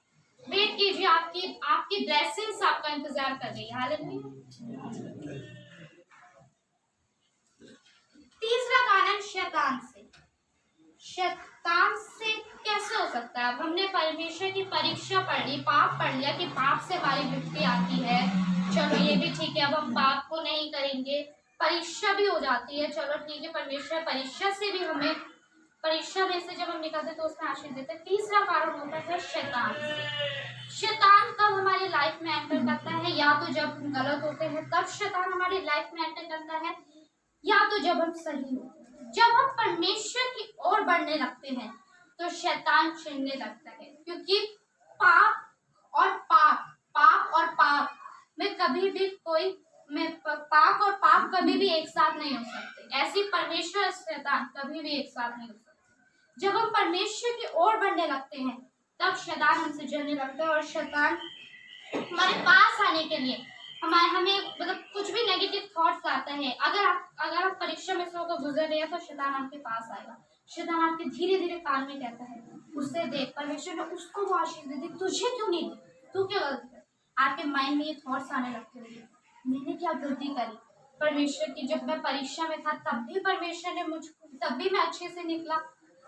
वेट कीजिए आपकी ब्लेसिंग्स आपका इंतजार कर रही है। हालेलुया। तीसरा कारण शैतान से कैसे हो सकता है। अब हमने परमेश्वर की परीक्षा पढ़ ली, पाप पढ़ लिया कि पाप से हमारी मुक्ति आती है, चलो ये भी ठीक है, अब हम पाप को नहीं करेंगे। परीक्षा भी हो जाती है, चलो ठीक है, परमेश्वर परीक्षा से भी हमें, परीक्षा में से जब हम निकलते तो उसमें आशीष देते। तीसरा कारण होता है शैतान। शैतान कब हमारी लाइफ में एंटर करता है, या तो जब हम गलत होते हैं तब शैतान हमारी लाइफ में एंटर करता है, या तो जब हम सही होते हैं। जब हम परमेश्वर की ओर बढ़ने लगते हैं तो शैतान चिढ़ने लगता है, क्योंकि पाप और पाप में कभी भी पाप और पाप कभी भी एक साथ नहीं हो सकते। ऐसी परमेश्वर शैतान कभी भी एक साथ नहीं हो सकते। जब हम परमेश्वर की ओर बढ़ने लगते हैं तब शैतान हमसे जलने लगता है और शैतान हमारे पास आने के लिए हमें मतलब कुछ भी नेगेटिव थॉट्स आता है। अगर आप परीक्षा में से होकर गुजर रहे हैं तो शैतान आपके पास आएगा। शैतान आपके धीरे धीरे कान में कहता है उससे देख, परमेश्वर ने उसको वो आशीष दे दी, तुझे क्यों नहीं दी, तू क्यों गलती कर। आपके माइंड में ये थॉट्स आने लगते हैं मैंने क्या गलती करी। परमेश्वर की जब मैं परीक्षा में था तब भी परमेश्वर ने मुझको, तब भी मैं अच्छे से निकला,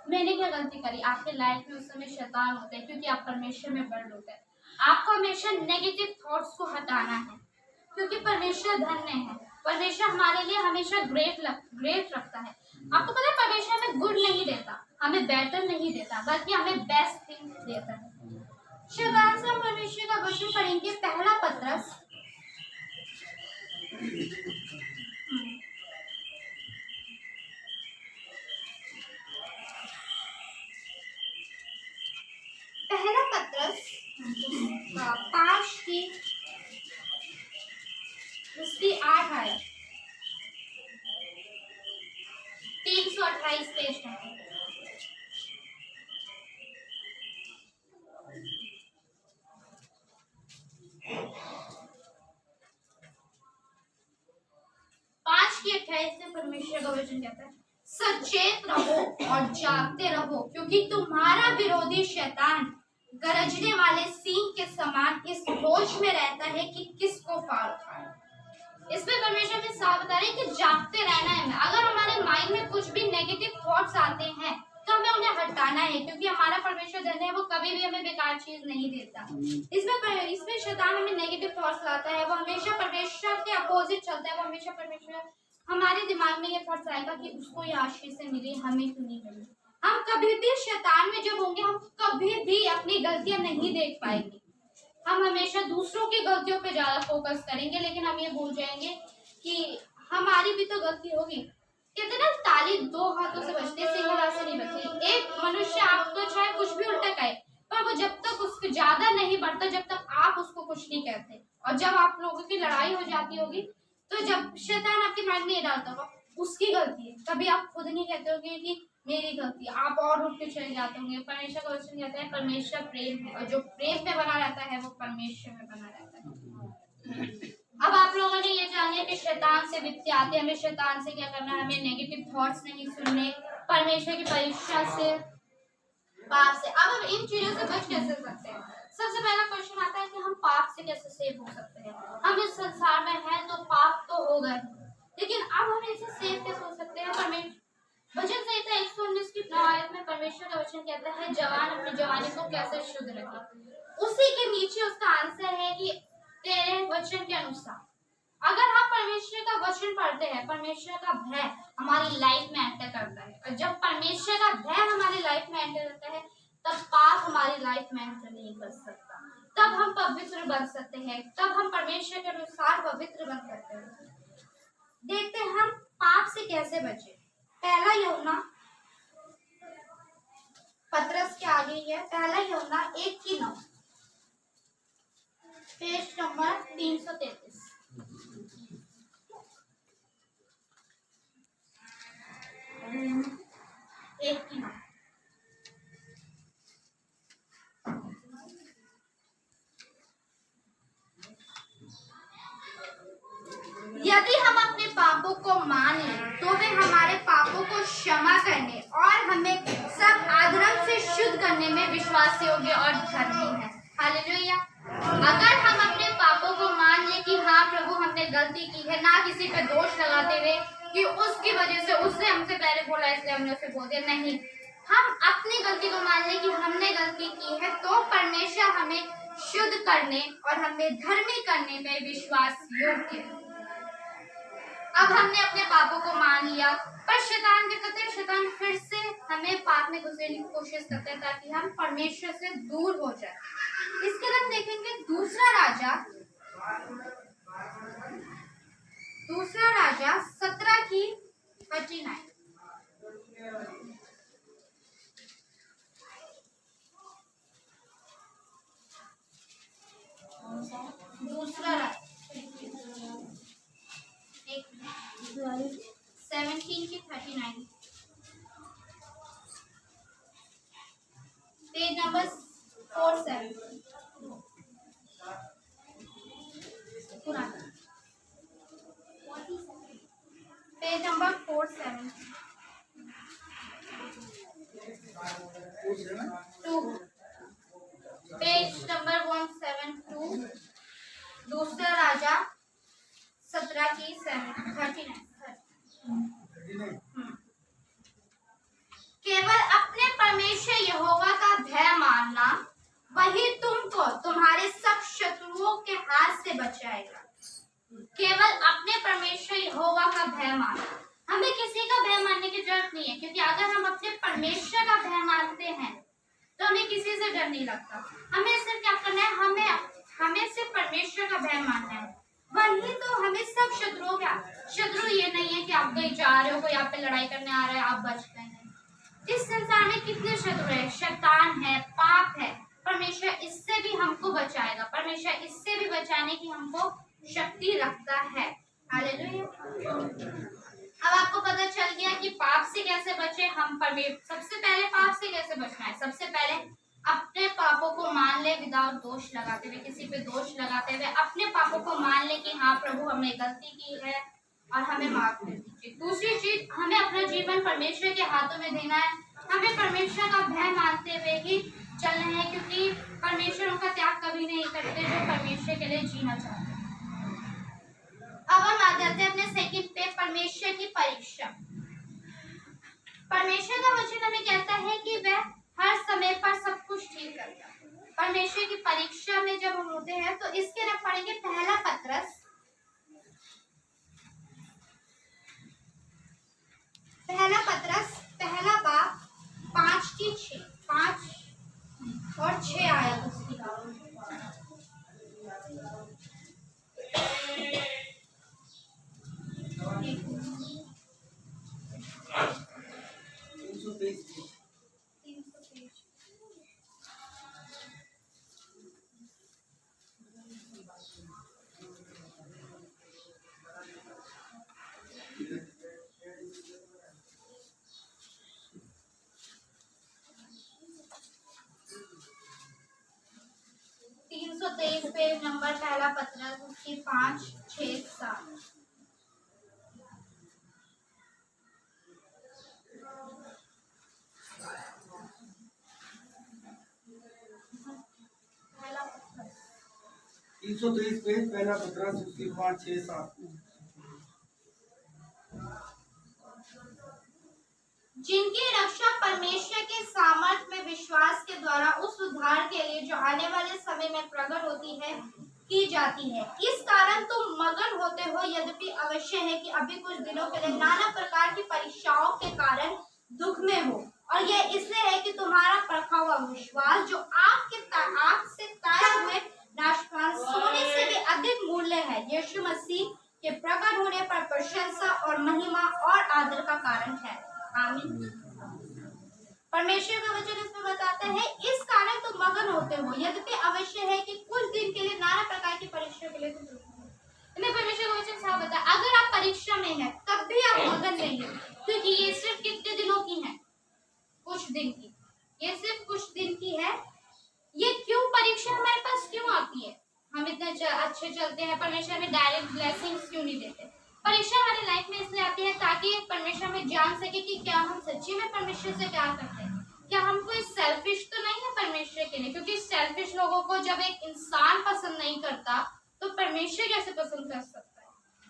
मैंने क्या गलती करी। आपके लाइफ में उस समय शैतान होते हैं क्योंकि आप परमेश्वर में बढ़ होते हैं। आपको हमेशा नेगेटिव थॉट्स को हटाना है क्योंकि परमेश्वर धन्य है। परमेश्वर हमारे लिए हमेशा ग्रेट रखता है। आपको पता है परमेश्वर हमें गुड नहीं देता, हमें बेटर नहीं देता, बल्कि हमें बेस्ट थिंग देता है। शैतान से हम परमेश्वर का वचन पढ़ेंगे। पहला पत्रस पहला पत्रस 5 की उसकी 8 आयत 328 पेज है। परमेश्वर का वचन कहता है सचेत रहो और जागते रहो, क्योंकि तुम्हारा विरोधी शैतान गरजने वाले सिंह के समान इस होश में रहता है कि किसको फाड़ खाए। इसमें परमेश्वर में साफ बता रहे हैं कि जागते रहना है हमें। अगर हमारे माइंड में कुछ भी नेगेटिव थॉट्स आते हैं तो हमें उन्हें हटाना है, क्योंकि हमारा परमेश्वर धन है, वो कभी भी हमें बेकार चीज नहीं देता। इसमें शैतान हमें नेगेटिव थॉट्स लाता है, वो हमेशा परमेश्वर के अपोजिट चलता है। वो हमेशा परमेश्वर हमारे दिमाग में ये थॉट्स आएगा कि उसको ये आशीष से मिली, हमें क्यों नहीं मिली। हम कभी भी शैतान में जब होंगे हम कभी भी अपनी गलतियां नहीं देख पाएंगे। हम हमेशा दूसरों की गलतियों पे ज्यादा फोकस करेंगे, लेकिन हम ये भूल जाएंगे कि हमारी भी तो गलती होगी। कहते ना ताली दो हाथों से बजती है, सिंगल हाथ से नहीं बजती। एक मनुष्य आपको चाहे कुछ भी उल्टा कहे, पर वो जब तक उसके ज्यादा नहीं बढ़ता, जब तक आप उसको कुछ नहीं कहते। और जब आप लोगों की लड़ाई हो जाती होगी, तो जब शैतान आपके माइंड में ये डालता होगा उसकी गलती है, कभी आप खुद नहीं कहते होगे कि मेरी गलती, आप और उठ के चले जाते होंगे। परमेश्वर का वचन कहता है परमेश्वर प्रेम है, और जो प्रेम में बना रहता है वो परमेश्वर में बना रहता है। अब आप लोगों ने ये जान लिया कि शैतान से वित्त आते, हमें शैतान से क्या करना है, हमें नेगेटिव थॉट्स नहीं सुनने, परमेश्वर की परीक्षा से, पाप से। अब हम इन चीजों से बच कैसे सकते हैं? सबसे पहला क्वेश्चन आता है कि हम पाप से कैसे सेव हो सकते हैं। हम इस संसार में हैं तो पाप तो हो गए, लेकिन अब हम इनसे सेव कैसे हो सकते हैं? परमेश्वर वचन संहिता 119 की 9 आयत में परमेश्वर का वचन कहता है जवान अपनी जवानी को कैसे शुद्ध रखे। उसी के नीचे उसका आंसर है कि तेरे वचन के अनुसार। अगर हम परमेश्वर का वचन पढ़ते हैं, परमेश्वर का भय हमारी लाइफ में एंटर करता है, और जब परमेश्वर का भय हमारी लाइफ में एंटर करता है, तब पाप हमारी लाइफ में एंटर नहीं कर सकता। तब हम पवित्र बन सकते हैं, तब हम परमेश्वर के अनुसार पवित्र बन सकते हैं। देखते हैं हम पाप से कैसे बचे। पहला यूहन्ना पतरस के आगे ही है, पहला यूहन्ना 1:9, पेज नंबर 333। यदि हम अपने पापों को मान लें तो वे हमारे पापों को क्षमा करने और हमें सब अधर्म से शुद्ध करने में विश्वास योग्य और धर्मी है। हालेलुया। अगर हम अपने पापों को मान लें कि हाँ प्रभु हमने गलती की है, ना किसी पे दोष लगाते हुए कि उसकी वजह से उसने हमसे पहले बोला इसलिए हमने उसे बोल दिया, नहीं, हम अपनी गलती को मान लें कि हमने गलती की है, तो परमेश्वर हमें शुद्ध करने और हमें धर्मी करने में विश्वास योग्य है। अब हमने अपने पापों को मान लिया, पर शैतान क्या करते हैं? शैतान फिर से हमें पाप में घुसेरने की कोशिश करते हैं ताकि हम परमेश्वर से दूर हो जाए। इसके लिए हम देखेंगे दूसरा राजा 17:39। दूसरा राजा 17:39, पेज नंबर 47 पुराना, पेज नंबर 47 पेज नंबर 172, दूसरा राजा 17:39। केवल अपने परमेश्वर यहोवा का भय मानना, वही तुमको तुम्हारे सब शत्रुओं के हाथ से बचाएगा। केवल अपने परमेश्वर यहोवा का भय मानना, हमें किसी का भय मानने की जरूरत नहीं है, क्योंकि अगर हम अपने परमेश्वर का भय मानते हैं तो हमें किसी से डर नहीं लगता। हमें सिर्फ क्या करना है? हमें सिर्फ परमेश्वर का भय मानना है, वही तो हमें सब शत्रुओं का। शत्रु ये नहीं है कि आप कहीं जा रहे हो, कोई आप पे लड़ाई करने आ रहा है, आप बच गए हैं। इस संसार में कितने शत्रु है? शैतान है, पाप है। परमेश्वर इससे भी हमको बचाएगा, परमेश्वर इससे भी बचाने की हमको शक्ति रखता है। हालेलुया। अब आपको पता चल गया कि पाप से कैसे बचे हम। सबसे पहले पाप से कैसे बचना है? सबसे पहले अपने पापों को मान ले, विदाउट दोष लगाते हुए, किसी पे दोष लगाते हुए अपने पापों को मान ले कि हाँ प्रभु हमने गलती की है, और हमें माफ कर दीजिए। दूसरी चीज, हमें अपना जीवन परमेश्वर के हाथों में देना है। हमें परमेश्वर का भय मानते हुए ही चलना है, क्योंकि परमेश्वर उनका त्याग कभी नहीं करते जो परमेश्वर के लिए जीना चाहते हैं। अब हम आ जाते हैं अपने सेकंड पे, परमेश्वर की परीक्षा। परमेश्वर का वचन हमें कहता है कि वह हर समय पर सब कुछ ठीक करता है। परमेश्वर की परीक्षा में जब हम होते हैं तो इसके रख पढ़ेंगे पहला पत्रस, पहला बाब 5 और 6 आयत उसकी। 323 पेज नंबर, पहला पत्रस उसकी 5, 6, 7। पहला पत्रस 323 पेज, पहला पत्रस उसकी 5, 6, 7। जिनकी रक्षा परमेश्वर के सामर्थ में विश्वास के द्वारा उस उद्धार के लिए जो आने वाले समय में प्रकट होती है की जाती है। इस कारण तुम मगन होते हो, यद्यपि अवश्य है कि अभी कुछ दिनों के लिए नाना प्रकार की परीक्षाओं के कारण दुख में हो, और यह इसलिए है कि तुम्हारा परखा हुआ विश्वास जो आग से ताए हुए नाशवान सोने से भी अधिक मूल्य है, यीशु मसीह के प्रकट होने पर प्रशंसा और महिमा और आदर का कारण है। आमीन। परमेश्वर का वचन इसमें बताता है, इस कारण तुम मगन होते हो, यद्यपि अवश्य है कि कुछ दिन के लिए नाना प्रकार की परीक्षा के लिए तुम परमेश्वर का वचन साफ बताया, अगर आप परीक्षा में हैं तब भी आप मगन नहीं है, क्योंकि ये सिर्फ कितने दिनों की है? कुछ दिन की। ये सिर्फ कुछ दिन की है। ये क्यों परीक्षा हमारे पास क्यों आती है? हम इतने अच्छे चलते हैं, परमेश्वर हमें डायरेक्ट ब्लेसिंग्स क्यों नहीं देते? परीक्षा हमारी लाइफ में इसलिए आती है ताकि परमेश्वर हमें जान सके कि क्या हम सच्ची में परमेश्वर से प्यार करते हैं, क्या हम कोई सेल्फिश तो नहीं है परमेश्वर के लिए। क्योंकि सेल्फिश लोगों को जब एक इंसान पसंद नहीं करता तो परमेश्वर कैसे पसंद कर सकता है?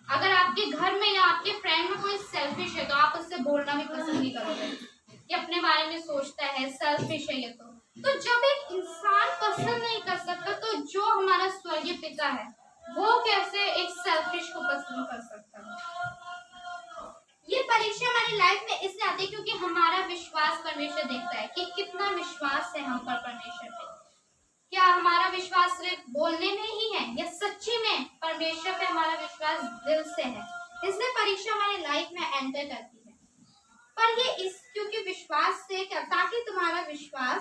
अगर आपके घर में या आपके फ्रेंड में कोई सेल्फिश है तो आप उससे बोलना भी पसंद नहीं करोगे कि अपने बारे में सोचता है, सेल्फिश है ये। तो जब एक इंसान पसंद नहीं कर सकता तो जो हमारा स्वर्गीय पिता है वो कैसे एक सेल्फिश को पसंद कर सकता है? ये परीक्षा हमारी लाइफ में इसलिए आती है क्योंकि हमारा विश्वास परमेश्वर देखता है कि कितना विश्वास है हम पर परमेश्वर पे। क्या हमारा विश्वास सिर्फ बोलने में ही है या सच्ची में परमेश्वर पे हमारा विश्वास दिल से है? इसलिए परीक्षा हमारी लाइफ में एंटर करती है। पर ये क्योंकि विश्वास से क्या, ताकि तुम्हारा विश्वास,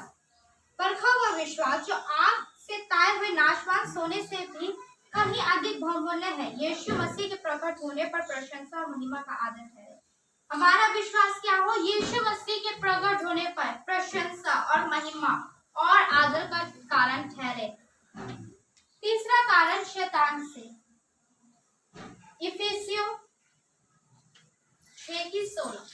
परखा हुआ विश्वास जो आग से ताए हुए नाशवान सोने से भी कहीं अधिक बहुमूल्य है, यीशु मसीह के प्रकट होने पर प्रशंसा और महिमा का आदर है। हमारा विश्वास क्या हो? यीशु मसीह के प्रकट होने पर प्रशंसा और महिमा और आदर का कारण ठहरे। तीसरा कारण शैतान से, इफिसियों 6:16।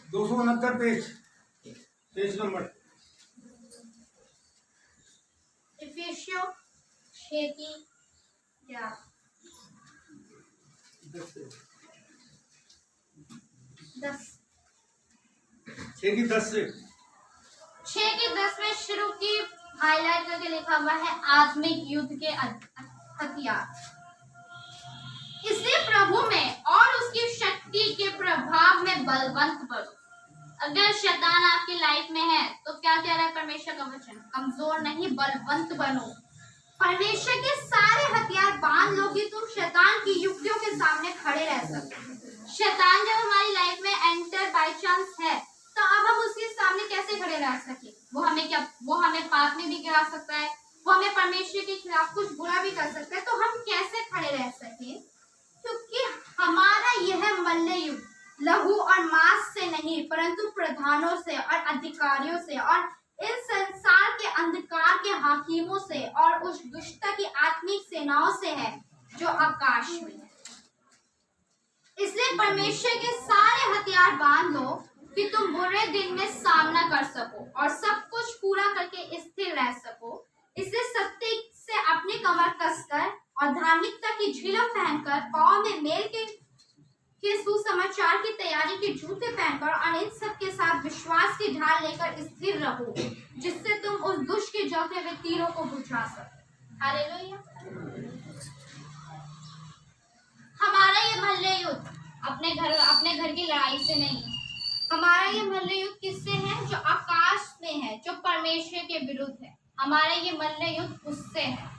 दो सौ उनहत्तर पेज नंबर। इफिसियों 6:10। 6:10 से 6:10 में शुरू की हाईलाइट करके लिखा हुआ है आत्मिक युद्ध के हथियार। इसलिए प्रभु में और उसकी शक्ति के प्रभाव में बलवंत बनो। अगर शैतान आपकी लाइफ में है तो क्या कह रहा है परमेश्वर का वचन? कमजोर नहीं, बलवंत बनो। परमेश्वर के सारे हथियार बांध लो कि तुम शैतान की युक्तियों के सामने खड़े रह सको। शैतान जब हमारी लाइफ में एंटर बाय चांस है तो अब हम उसके सामने कैसे खड़े रह सके? वो हमें पाप में भी गिरा सकता है, वो हमें परमेश्वर के खिलाफ कुछ बुरा भी कर सकता है, तो हम कैसे खड़े रह सके? क्योंकि हमारा यह मल्ल युद्ध लहू और मांस से नहीं, परंतु प्रधानों से और अधिकारियों से और इस संसार के अंधकार के हाकिमों से और उस दुष्टता की आत्मिक सेनाओं से है जो आकाश में है। इसलिए परमेश्वर के सारे हथियार बांध लो कि तुम बुरे दिन में सामना कर सको और सब कुछ पूरा करके स्थिर रह सको। इसलिए सत्य से अपनी कमर कसकर और धार्मिकता की झिलम पहनकर, पांव में मेल के सुसमाचार की तैयारी के जूते पहनकर और इन सब के साथ विश्वास की ढाल लेकर स्थिर रहो, जिससे तुम उस दुष्ट के जलते हुए तीरों को बुझा सको। हालेलुया। हमारा ये मल्ल युद्ध अपने घर की लड़ाई से नहीं है। हमारा ये मल्ल युद्ध किससे है? जो आकाश में है, जो परमेश्वर के विरुद्ध है। हमारा ये मल्ल युद्ध उससे है।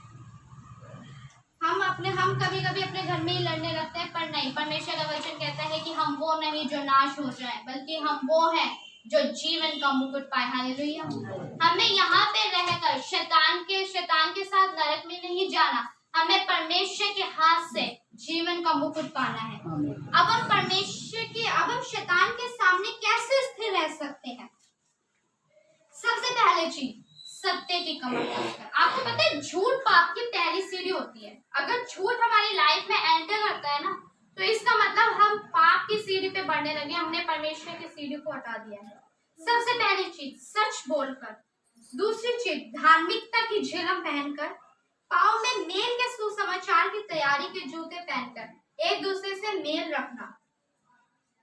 हम कभी कभी अपने घर में ही लड़ने लगते हैं, पर नहीं, परमेश्वर का वचन कहता है कि हम वो नहीं जो नाश हो जाए, बल्कि हम वो हैं जो जीवन का मुकुट पाए। हालेलुया। हमें यहाँ पे रहकर शैतान के साथ नरक में नहीं जाना, हमें परमेश्वर के हाथ से जीवन का मुकुट पाना है। अब हम शैतान के सामने कैसे स्थिर रह सकते हैं? सबसे पहले चीज, सत्य की कमर कसकर। आपको पता है झूठ पाप की पहली सीढ़ी होती है। अगर झूठ हमारी लाइफ में एंटर करता है ना, तो इसका मतलब हम पाप की सीढ़ी पे बढ़ने लगे, हमने परमेश्वर की सीढ़ी को हटा दिया है। सबसे पहली चीज सच बोलकर, दूसरी चीज धार्मिकता की झिलम पहनकर, पाँव में मेल के सुसमाचार की तैयारी के जूते पहनकर एक दूसरे से मेल रखना,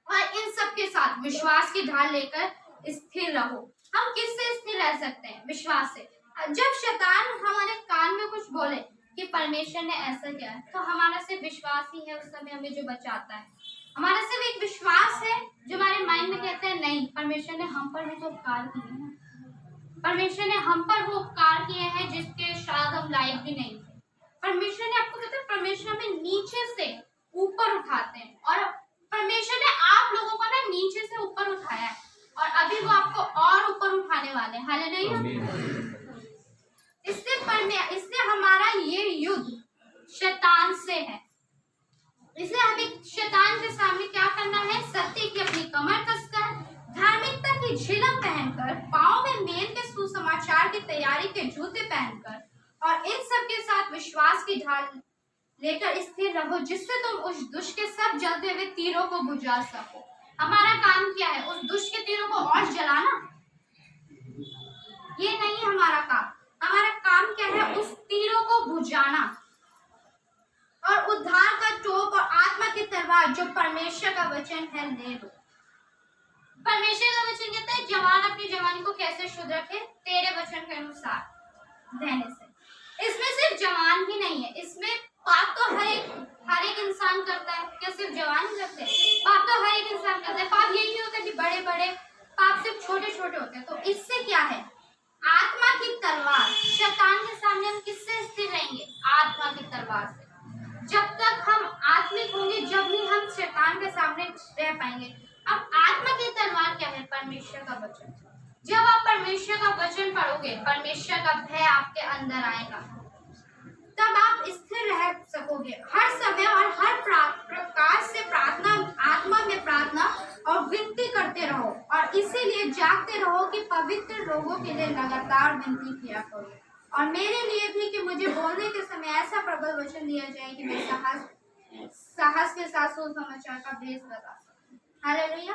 और इन सब के साथ विश्वास की ढाल लेकर स्थिर रहो। हम किससे स्थिर रह सकते हैं? विश्वास से। जब शैतान हमारे कान में कुछ बोले कि परमेश्वर ने ऐसा किया, तो हमारा सिर्फ विश्वास ही है उस समय हमें जो बचाता है। हमारा सिर्फ एक विश्वास है जो हमारे माइंड में कहते हैं नहीं, परमेश्वर ने हम पर भी तो उपकार किए हैं, परमेश्वर ने हम पर वो उपकार किए हैं जिसके शायद हम लायक भी नहीं थे। परमेश्वर ने, आपको कहते हैं परमेश्वर हमें नीचे से ऊपर उठाते हैं, और परमेश्वर ने आप लोगों को ना नीचे से ऊपर उठाया है, और अभी वो आपको और ऊपर उठाने वाले हैं। हालेलुया। इसलिए हमारा ये युद्ध शैतान से है। इसलिए हमें शैतान के सामने क्या करना है? सत्य की अपनी कमर कसकर, धार्मिकता की झिलम पहनकर, पाँव में मेल के सुसमाचार की तैयारी के जूते पहनकर, और इन सब के साथ विश्वास की ढाल लेकर स्थिर रहो, जिससे तुम उस दुष्ट के सब जलते हुए तीरों को बुझा सको। हमारा काम क्या है? उस दुष्ट के तीरों को और जलाना? ये नहीं हमारा काम। हमारा काम क्या है? उस तीरों को बुझाना, और उद्धार का टोप और आत्मा की तलवार जो परमेश्वर का वचन है ले लो। परमेश्वर का वचन कहता है जवान अपनी जवानी को कैसे शुद्ध रखे? तेरे वचन के अनुसार रहने से। इसमें सिर्फ जवान ही नहीं है, इसमें पाप तो हर एक इंसान करता है। क्या सिर्फ जवान ही करते हैं? पाप तो हर एक इंसान करता है। पाप यही नहीं होता कि बड़े बड़े पाप, सिर्फ छोटे छोटे होते हैं। तो इससे क्या है? आत्मा की तलवार। शैतान के सामने हम किससे स्थिर रहेंगे? आत्मा की तलवार से। जब तक हम आत्मिक होंगे, जब ही हम शैतान के सामने रह पाएंगे। अब आत्मा की तलवार क्या है? परमेश्वर का वचन। जब आप परमेश्वर का वचन पढ़ोगे, परमेश्वर का भय आपके अंदर आएगा, तब आप स्थिर रह सकोगे। हर समय और हर प्रकार से प्रार्थना, आत्मा में प्रार्थना और विनती करते रहो, और इसीलिए जागते रहो कि पवित्र लोगों के लिए लगातार विनती किया करो, और मेरे लिए भी कि मुझे बोलने के समय ऐसा प्रबल वचन दिया जाए कि मैं साहस के साथ सुसमाचार का भेद बता सकूं। हालेलुया।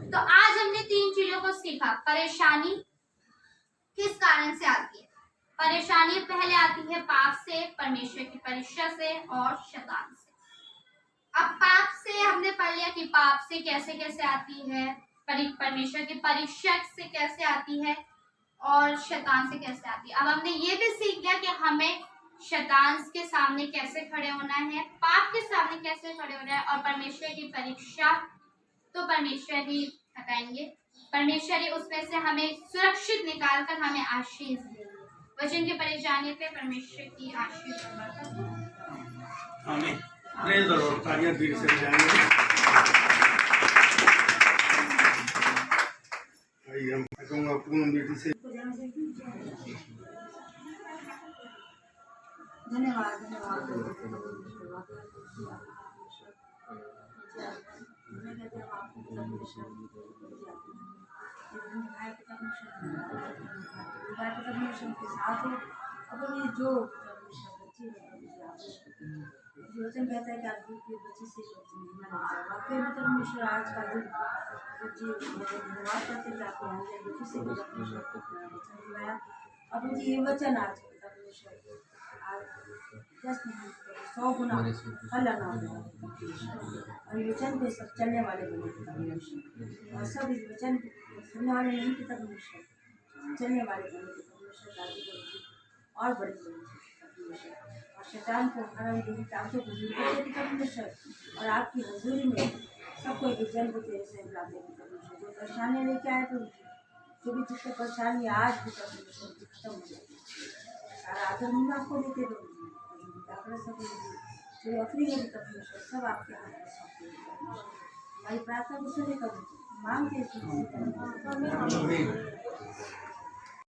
तो आज हमने 3 चीजों को सीखा। परेशानी किस कारण से आती है? परेशानी पहले आती है पाप से, परमेश्वर की परीक्षा से और शैतान से। अब पाप से हमने पढ़ लिया कि पाप से कैसे कैसे आती है, परमेश्वर की परीक्षा से कैसे आती है, और शैतान से कैसे आती है। अब हमने ये भी सीख लिया कि हमें शैतान के सामने कैसे खड़े होना है, पाप के सामने कैसे खड़े होना है, और परमेश्वर की परीक्षा तो परमेश्वर ही हटाएंगे। परमेश्वर ही उसमें से हमें सुरक्षित निकाल कर हमें आशीष देंगे। वचन के पढ़े जाने पे परमेश्वर की आशीष आमीन। Praise the Lord. तालियां फिर से बजाएंगे। आइए हम कहूँगा पूर्ण बेटी से धन्यवाद के साथ अपने जो बच्चे वचन कहता है कि आप के बच्चे से बच्चे नहीं माना जाए। वाकई में परमेश्वर आज का दिन बच्चे धन्यवाद करते थे आपके यहाँ बच्चे से वचन दिलाया। अब मुझे ये वचन आज परमेश्वर आज 10 नहीं 100 गुना फल आना और ये वचन पे सब चलने वाले बने परमेश्वर और सब इस वचन सुनने वाले नहीं कि परमेश्वर चलने वाले बने परमेश्वर और बड़े परमेश्वर और शैतान को हरा देगी ताकतों को दूर करके परमेश्वर और आपकी हजूरी में सबको एक जन्म तेरे से बुलाते हैं परमेश्वर। जो परेशानियाँ लेके आए तो जो भी जिससे परेशानी आज भी परमेश्वर खत्म हो जाती है। सारा आदर हम आपको देते रहो जो अफरी है परमेश्वर सब आपके हाथ में सौंपते हैं। हमारी प्रार्थना को सुने कर मांगते हैं